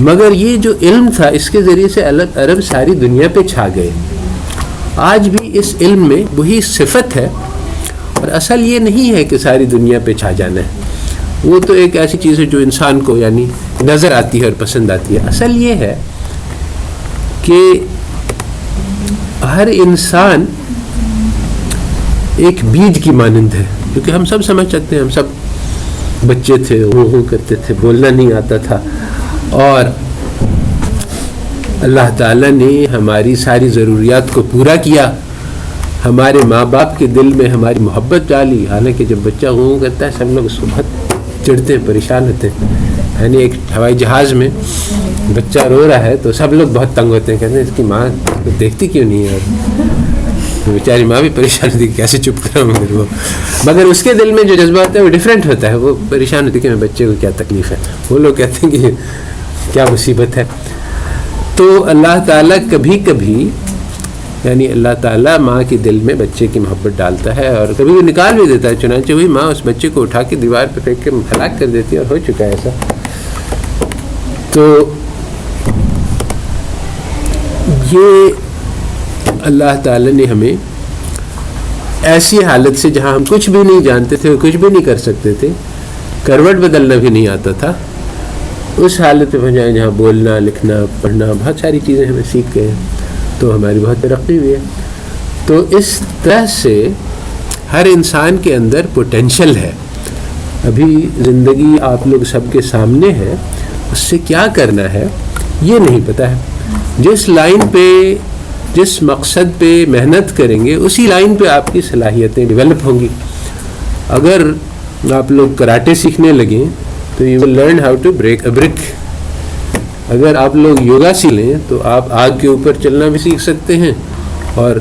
مگر یہ جو علم تھا اس کے ذریعے سے عرب ساری دنیا پہ چھا گئے. آج بھی اس علم میں وہی صفت ہے, اور اصل یہ نہیں ہے کہ ساری دنیا پہ چھا جانا ہے. وہ تو ایک ایسی چیز ہے جو انسان کو یعنی نظر آتی ہے اور پسند آتی ہے. اصل یہ ہے کہ ہر انسان ایک بیج کی مانند ہے, کیونکہ ہم سب سمجھ سکتے ہیں, ہم سب بچے تھے وہ کرتے تھے, بولنا نہیں آتا تھا, اور اللہ تعالیٰ نے ہماری ساری ضروریات کو پورا کیا, ہمارے ماں باپ کے دل میں ہماری محبت ڈالی. حالانکہ جب بچہ وہ کرتا ہے سب لوگ اس کو بہت چڑھتے ہیں, پریشان ہوتے ہیں. یعنی ایک ہوائی جہاز میں بچہ رو رہا ہے تو سب لوگ بہت تنگ ہوتے ہیں, کہتے ہیں اس کی ماں دیکھتی کیوں نہیں ہے, بیچاری ماں بھی پریشان ہوتی ہے کیسے چپ کراؤں مگر وہ, مگر اس کے دل میں جو جذبہ ہوتا ہے وہ ڈیفرنٹ ہوتا ہے. وہ پریشان ہوتی ہے کہ بچے کو کیا تکلیف ہے, وہ لوگ کہتے ہیں کہ کیا مصیبت ہے. تو اللہ تعالیٰ کبھی کبھی یعنی اللہ تعالیٰ ماں کے دل میں بچے کی محبت ڈالتا ہے اور کبھی وہ نکال بھی دیتا ہے. چنانچہ وہی ماں اس بچے کو اٹھا کے دیوار پہ پھینک کے ہلاک کر دیتی ہے, اور ہو چکا ہے ایسا. تو یہ اللہ تعالیٰ نے ہمیں ایسی حالت سے جہاں ہم کچھ بھی نہیں جانتے تھے, کچھ بھی نہیں کر سکتے تھے, کروٹ بدلنا بھی نہیں آتا تھا, اس حالت پہ پہنچائے جہاں بولنا لکھنا پڑھنا بہت ساری چیزیں ہمیں سیکھ گئے, تو ہماری بہت ترقی ہوئی ہے. تو اس طرح سے ہر انسان کے اندر پوٹینشل ہے. ابھی زندگی آپ لوگ سب کے سامنے ہے, اس سے کیا کرنا ہے یہ نہیں پتہ ہے. جس لائن پہ جس مقصد پہ محنت کریں گے اسی لائن پہ آپ کی صلاحیتیں ڈیولپ ہوں گی. اگر آپ لوگ کراٹے سیکھنے لگیں تو you will learn how to break a brick. اگر آپ لوگ یوگا سیکھ لیں تو آپ آگ کے اوپر چلنا بھی سیکھ سکتے ہیں, اور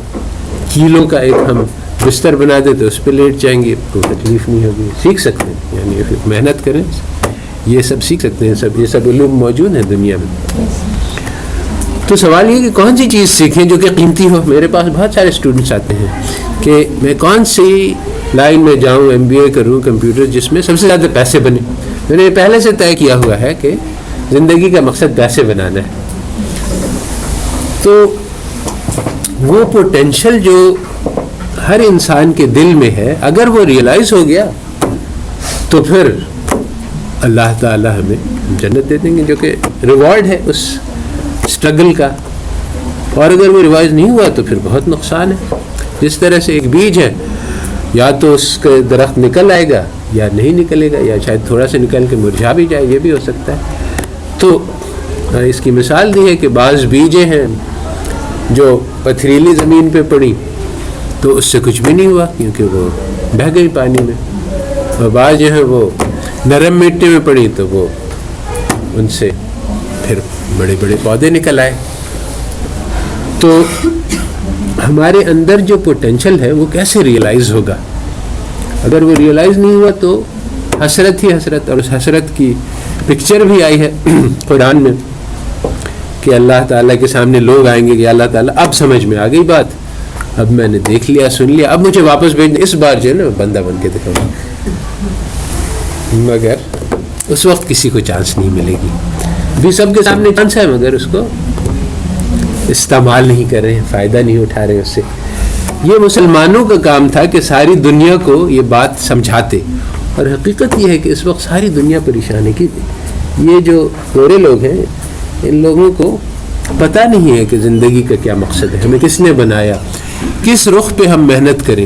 کیلوں کا ایک ہم بستر بنا دیں تو اس پہ لیٹ جائیں گے, کوئی تکلیف نہیں ہوگی. سیکھ سکتے ہیں, یعنی محنت کریں یہ سب سیکھ سکتے ہیں. یہ سب علوم موجود ہیں دنیا میں. تو سوال یہ کہ کون سی چیز سیکھیں جو کہ قیمتی ہو. میرے پاس بہت سارے اسٹوڈنٹس آتے ہیں کہ میں کون سی لائن میں جاؤں, MBA کروں کمپیوٹر, جس میں سب سے زیادہ پیسے بنے. میں نے پہلے سے طے کیا ہوا ہے کہ زندگی کا مقصد پیسے بنانا ہے. تو وہ پوٹینشل جو ہر انسان کے دل میں ہے, اگر وہ ریئلائز ہو گیا تو پھر اللہ تعالیٰ ہمیں جنت دے دیں گے, جو کہ ریوارڈ ہے اس اسٹرگل کا. اور اگر وہ ریوائز نہیں ہوا تو پھر بہت نقصان ہے. جس طرح سے ایک بیج ہے, یا تو اس کا درخت نکل آئے گا یا نہیں نکلے گا, یا شاید تھوڑا سا نکل کے مرجھا بھی جائے, یہ بھی ہو سکتا ہے. تو اس کی مثال دی ہے کہ بعض بیجیں ہیں جو پتھریلی زمین پہ پڑی تو اس سے کچھ بھی نہیں ہوا کیونکہ وہ بہہ گئی پانی میں, اور بعض جو ہے وہ نرم مٹی میں پڑی تو وہ ان سے پھر بڑے بڑے پودے نکل آئے. تو ہمارے اندر جو پوٹینشل ہے وہ کیسے ریئلائز ہوگا؟ اگر وہ ریئلائز نہیں ہوا تو حسرت ہی حسرت. اور اس حسرت کی پکچر بھی آئی ہے قرآن میں کہ اللہ تعالیٰ کے سامنے لوگ آئیں گے کہ اللہ تعالیٰ اب سمجھ میں آ گئی بات, اب میں نے دیکھ لیا سن لیا, اب مجھے واپس بھیجنا, اس بار جو ہے نا بندہ بن کے دکھاؤں. مگر اس وقت کسی کو چانس نہیں ملے گی. بھی سب کے سامنے چانس ہے مگر اس کو استعمال نہیں کر رہے ہیں, فائدہ نہیں اٹھا رہے اس سے. یہ مسلمانوں کا کام تھا کہ ساری دنیا کو یہ بات سمجھاتے, اور حقیقت یہ ہے کہ اس وقت ساری دنیا پریشان ہے کہ یہ جو گورے لوگ ہیں ان لوگوں کو پتہ نہیں ہے کہ زندگی کا کیا مقصد ہے, ہمیں کس نے بنایا, کس رخ پہ ہم محنت کریں.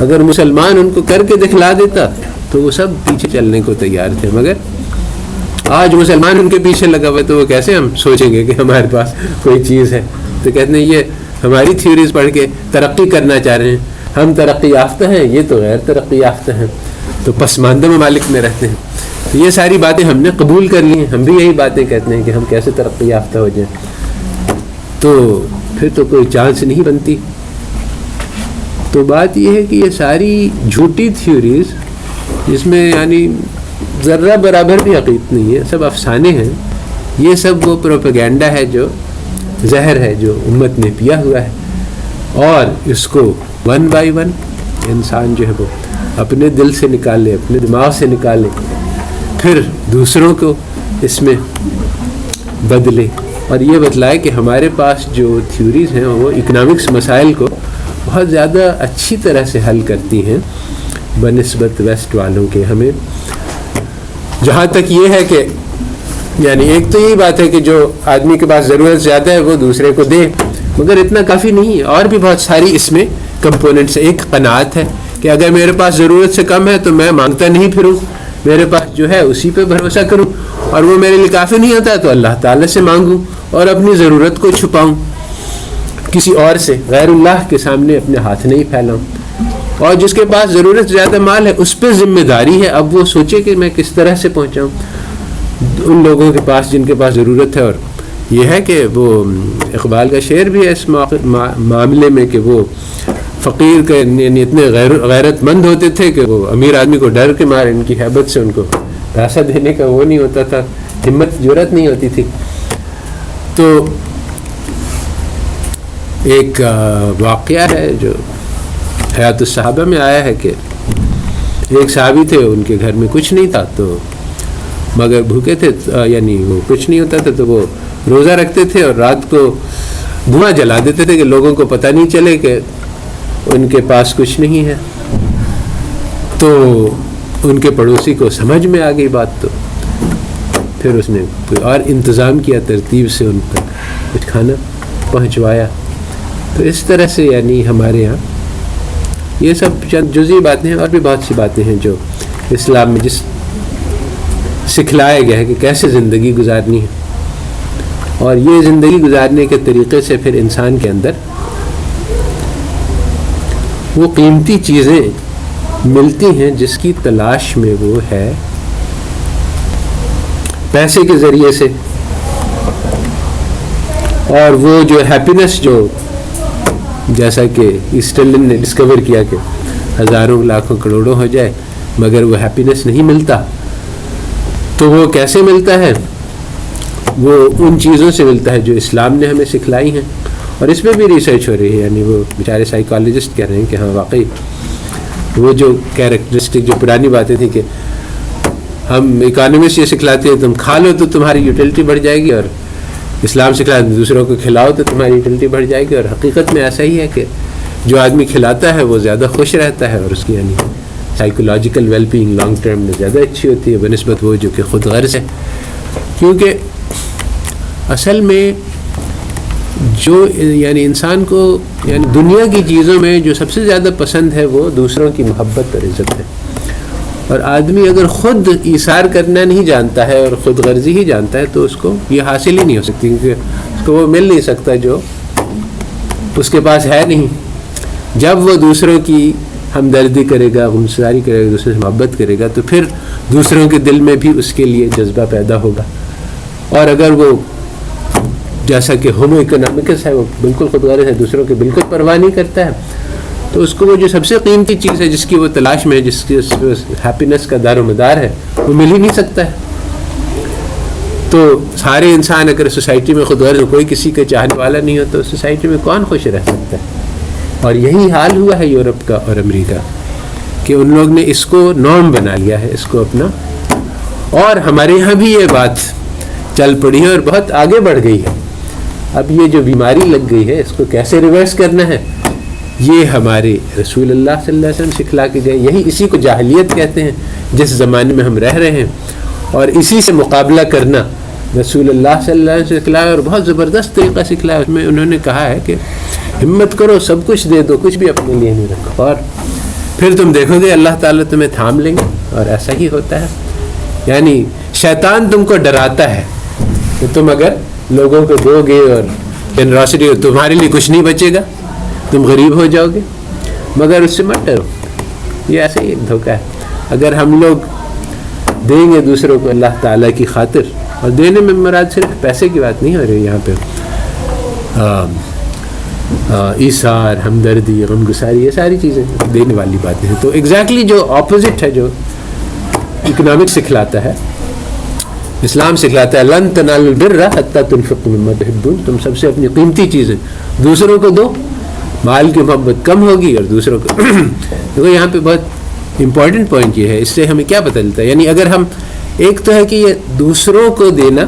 اگر مسلمان ان کو کر کے دکھلا دیتا تو وہ سب پیچھے چلنے کو تیار تھے, مگر آج مسلمان ان کے پیچھے لگا ہوا تو وہ کیسے ہم سوچیں گے کہ ہمارے پاس کوئی چیز ہے. تو کہتے ہیں یہ ہماری تھیوریز پڑھ کے ترقی کرنا چاہ رہے ہیں, ہم ترقی یافتہ ہیں, یہ تو غیر ترقی یافتہ ہیں, تو پسماندہ ممالک میں رہتے ہیں. تو یہ ساری باتیں ہم نے قبول کر لی ہیں, ہم بھی یہی باتیں کہتے ہیں کہ ہم کیسے ترقی یافتہ ہو جائیں. تو پھر تو کوئی چانس نہیں بنتی. تو بات یہ ہے کہ یہ ساری جھوٹی تھیوریز جس میں یعنی ذرہ برابر بھی حقیقت نہیں ہے, سب افسانے ہیں, یہ سب وہ پروپیگنڈا ہے جو زہر ہے جو امت نے پیا ہوا ہے. اور اس کو ون بائی ون انسان جو ہے وہ اپنے دل سے نکالے, اپنے دماغ سے نکالے, پھر دوسروں کو اس میں بدلے, اور یہ بتلائے کہ ہمارے پاس جو تھیوریز ہیں وہ اکنامکس مسائل کو بہت زیادہ اچھی طرح سے حل کرتی ہیں بنسبت ویسٹ والوں کے. ہمیں جہاں تک یہ ہے کہ یعنی ایک تو یہی بات ہے کہ جو آدمی کے پاس ضرورت زیادہ ہے وہ دوسرے کو دے, مگر اتنا کافی نہیں ہے, اور بھی بہت ساری اس میں کمپوننٹس. ایک قناعت ہے کہ اگر میرے پاس ضرورت سے کم ہے تو میں مانگتا نہیں پھروں, میرے پاس جو ہے اسی پہ بھروسہ کروں، اور وہ میرے لیے کافی نہیں ہوتا تو اللہ تعالیٰ سے مانگوں اور اپنی ضرورت کو چھپاؤں، کسی اور سے، غیر اللہ کے سامنے اپنے ہاتھ نہیں پھیلاؤں. اور جس کے پاس ضرورت زیادہ مال ہے اس پہ ذمہ داری ہے، اب وہ سوچے کہ میں کس طرح سے پہنچاؤں ان لوگوں کے پاس جن کے پاس ضرورت ہے. اور یہ ہے کہ وہ اقبال کا شعر بھی ہے اس معاملے میں کہ وہ فقیر کے اتنے غیرت مند ہوتے تھے کہ وہ امیر آدمی کو ڈر کے مارے ان کی ہیبت سے ان کو پیسہ دینے کا وہ نہیں ہوتا تھا، ہمت جرأت نہیں ہوتی تھی. تو ایک واقعہ ہے جو حیات الصحابہ میں آیا ہے کہ ایک صحابی تھے، ان کے گھر میں کچھ نہیں تھا تو مگر بھوکے تھے، یعنی وہ کچھ نہیں ہوتا تھا تو وہ روزہ رکھتے تھے اور رات کو دھواں جلا دیتے تھے کہ لوگوں کو پتہ نہیں چلے کہ ان کے پاس کچھ نہیں ہے. تو ان کے پڑوسی کو سمجھ میں آ گئی بات، تو پھر اس نے کوئی اور انتظام کیا، ترتیب سے ان پر کچھ کھانا پہنچوایا. تو اس طرح سے یعنی ہمارے ہاں یہ سب چند جزئی باتیں ہیں، اور بھی بہت سی باتیں ہیں جو اسلام میں جس سکھلایا گیا ہے کہ کیسے زندگی گزارنی ہے. اور یہ زندگی گزارنے کے طریقے سے پھر انسان کے اندر وہ قیمتی چیزیں ملتی ہیں جس کی تلاش میں وہ ہے پیسے کے ذریعے سے. اور وہ جو ہیپینس جو جیسا کہ اسٹرلن نے ڈسکور کیا کہ ہزاروں لاکھوں کروڑوں ہو جائے مگر وہ ہیپینس نہیں ملتا، تو وہ کیسے ملتا ہے؟ وہ ان چیزوں سے ملتا ہے جو اسلام نے ہمیں سکھلائی ہیں. اور اس پہ بھی ریسرچ ہو رہی ہے، یعنی وہ بیچارے سائیکالوجسٹ کہہ رہے ہیں کہ ہاں واقعی وہ جو کیریکٹرسٹک جو پرانی باتیں تھیں کہ ہم اکانومسٹ یہ سکھلاتے ہیں تم کھا لو تو تمہاری یوٹیلٹی بڑھ جائے گی، اور اسلام سکھلاتے ہیں دوسروں کو کھلاؤ تو تمہاری یوٹیلٹی بڑھ جائے گی. اور حقیقت میں ایسا ہی ہے کہ جو آدمی کھلاتا ہے وہ زیادہ خوش رہتا ہے، اور اس کی یعنی psychological well being long term میں زیادہ اچھی ہوتی ہے بنسبت وہ جو کہ خود غرض ہے. کیونکہ اصل میں جو یعنی انسان کو یعنی دنیا کی چیزوں میں جو سب سے زیادہ پسند ہے وہ دوسروں کی محبت اور عزت ہے. اور آدمی اگر خود ایثار کرنا نہیں جانتا ہے اور خود غرضی ہی جانتا ہے تو اس کو یہ حاصل ہی نہیں ہو سکتی، کیونکہ اس کو وہ مل نہیں سکتا جو اس کے پاس ہے نہیں. جب وہ دوسروں کی ہمدردی کرے گا، غمساری کرے گا، دوسروں سے محبت کرے گا تو پھر دوسروں کے دل میں بھی اس کے لیے جذبہ پیدا ہوگا. اور اگر وہ جیسا کہ ہومو اکنامکس ہے، وہ بالکل خود غرض ہے، دوسروں کی بالکل پرواہ نہیں کرتا ہے، تو اس کو وہ جو سب سے قیمتی چیز ہے جس کی وہ تلاش میں ہے، جس کی ہیپینس کا دار و مدار ہے، وہ مل ہی نہیں سکتا ہے. تو سارے انسان اگر سوسائٹی میں خود غرض کوئی کسی کا چاہنے والا نہیں ہو تو سوسائٹی میں کون خوش رہ سکتا ہے؟ اور یہی حال ہوا ہے یورپ کا اور امریکہ کہ ان لوگ نے اس کو نارم بنا لیا ہے، اس کو اپنا. اور ہمارے یہاں بھی یہ بات چل پڑی ہے اور بہت آگے بڑھ گئی ہے. اب یہ جو بیماری لگ گئی ہے اس کو کیسے ریورس کرنا ہے، یہ ہمارے رسول اللہ صلی اللہ علیہ وسلم سکھلا کے گئے. یہی اسی کو جاہلیت کہتے ہیں جس زمانے میں ہم رہ رہے ہیں، اور اسی سے مقابلہ کرنا رسول اللہ صلی اللہ علیہ وسلم سکھلایا، اور بہت زبردست طریقہ سکھلایا. اس میں انہوں نے کہا ہے کہ ہمت کرو، سب کچھ دے دو، کچھ بھی اپنے لیے نہیں رکھو، اور پھر تم دیکھو گے اللہ تعالیٰ تمہیں تھام لیں گے. اور ایسا ہی ہوتا ہے. یعنی شیطان تم کو ڈراتا ہے کہ تم اگر لوگوں کو دو گے اور جنراسٹی، تمہارے لیے کچھ نہیں بچے گا، تم غریب ہو جاؤ گے، مگر اس سے مت ڈرو. یہ ایسا ہی ایک دھوکہ ہے. اگر ہم لوگ دیں گے دوسروں کو اللہ تعالیٰ کی خاطر، اور دینے میں مراد صرف پیسے کی بات نہیں ہو رہی یہاں پہ، ایثار، ہمدردی، غمگساری، یہ ساری چیزیں دینے والی باتیں ہیں. تو ایگزیکٹلی جو اپوزٹ ہے جو اکنامکس سکھلاتا ہے، اسلام سکھلاتا ہے لن تنالوا البر حتی تنفقوا مما تحبون، تم سب سے اپنی قیمتی چیزیں دوسروں کو دو، مال کی محبت کم ہوگی اور دوسروں کو دیکھو یہاں پہ بہت امپورٹنٹ پوائنٹ یہ ہے. اس سے ہمیں کیا پتہ چلتا ہے؟ یعنی اگر ہم ایک تو ہے کہ یہ دوسروں کو دینا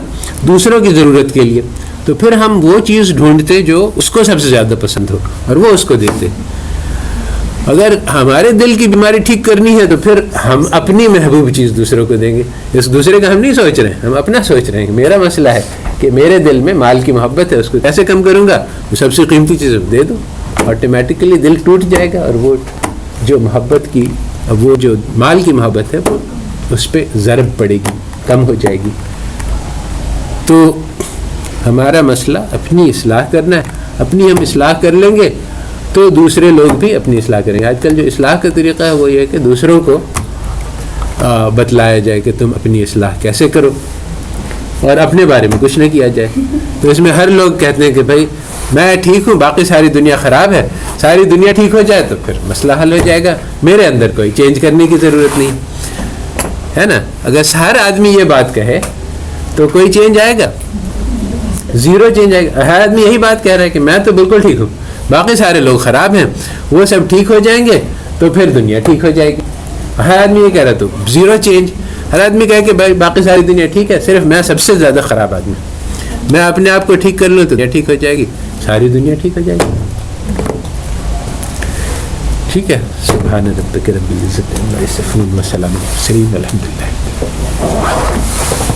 دوسروں کی ضرورت کے لیے، تو پھر ہم وہ چیز ڈھونڈتے جو اس کو سب سے زیادہ پسند ہو اور وہ اس کو دیتے. اگر ہمارے دل کی بیماری ٹھیک کرنی ہے تو پھر ہم اپنی محبوب چیز دوسروں کو دیں گے. اس دوسرے کا ہم نہیں سوچ رہے ہیں، ہم اپنا سوچ رہے ہیں کہ میرا مسئلہ ہے کہ میرے دل میں مال کی محبت ہے، اس کو کیسے کم کروں گا، وہ سب سے قیمتی چیز دے دو. آٹومیٹکلی دل ٹوٹ جائے گا، اور وہ جو محبت کی، وہ جو مال کی محبت ہے وہ اس پہ ضرب پڑے گی, کم ہو جائے گی. تو ہمارا مسئلہ اپنی اصلاح کرنا ہے. اپنی ہم اصلاح کر لیں گے تو دوسرے لوگ بھی اپنی اصلاح کریں گے. آج کل جو اصلاح کا طریقہ ہے وہ یہ ہے کہ دوسروں کو بتلایا جائے کہ تم اپنی اصلاح کیسے کرو, اور اپنے بارے میں کچھ نہ کیا جائے. تو اس میں ہر لوگ کہتے ہیں کہ بھائی میں ٹھیک ہوں, باقی ساری دنیا خراب ہے, ساری دنیا ٹھیک ہو جائے تو پھر مسئلہ حل ہو جائے گا, میرے اندر کوئی چینج کرنے کی ضرورت نہیں ہے نا. اگر ہر آدمی یہ بات کہے تو کوئی چینج آئے گا؟ زیرو چینج آئے گا. ہر آدمی یہی بات کہہ رہا ہے کہ میں تو بالکل ٹھیک ہوں, باقی سارے لوگ خراب ہیں, وہ سب ٹھیک ہو جائیں گے تو پھر دنیا ٹھیک ہو جائے گی. ہر آدمی یہ کہہ رہا تو زیرو چینج. ہر آدمی کہے کہ بھائی باقی ساری دنیا ٹھیک ہے, صرف میں سب سے زیادہ خراب آدمی, میں اپنے آپ کو ٹھیک کر لوں تو دنیا ٹھیک ہو جائے گی, ساری دنیا ٹھیک ہو جائے گی. ٹھیک ہے. سبحان ربک رب العزت عما یصفون وسلام علی المرسلین الحمد للہ.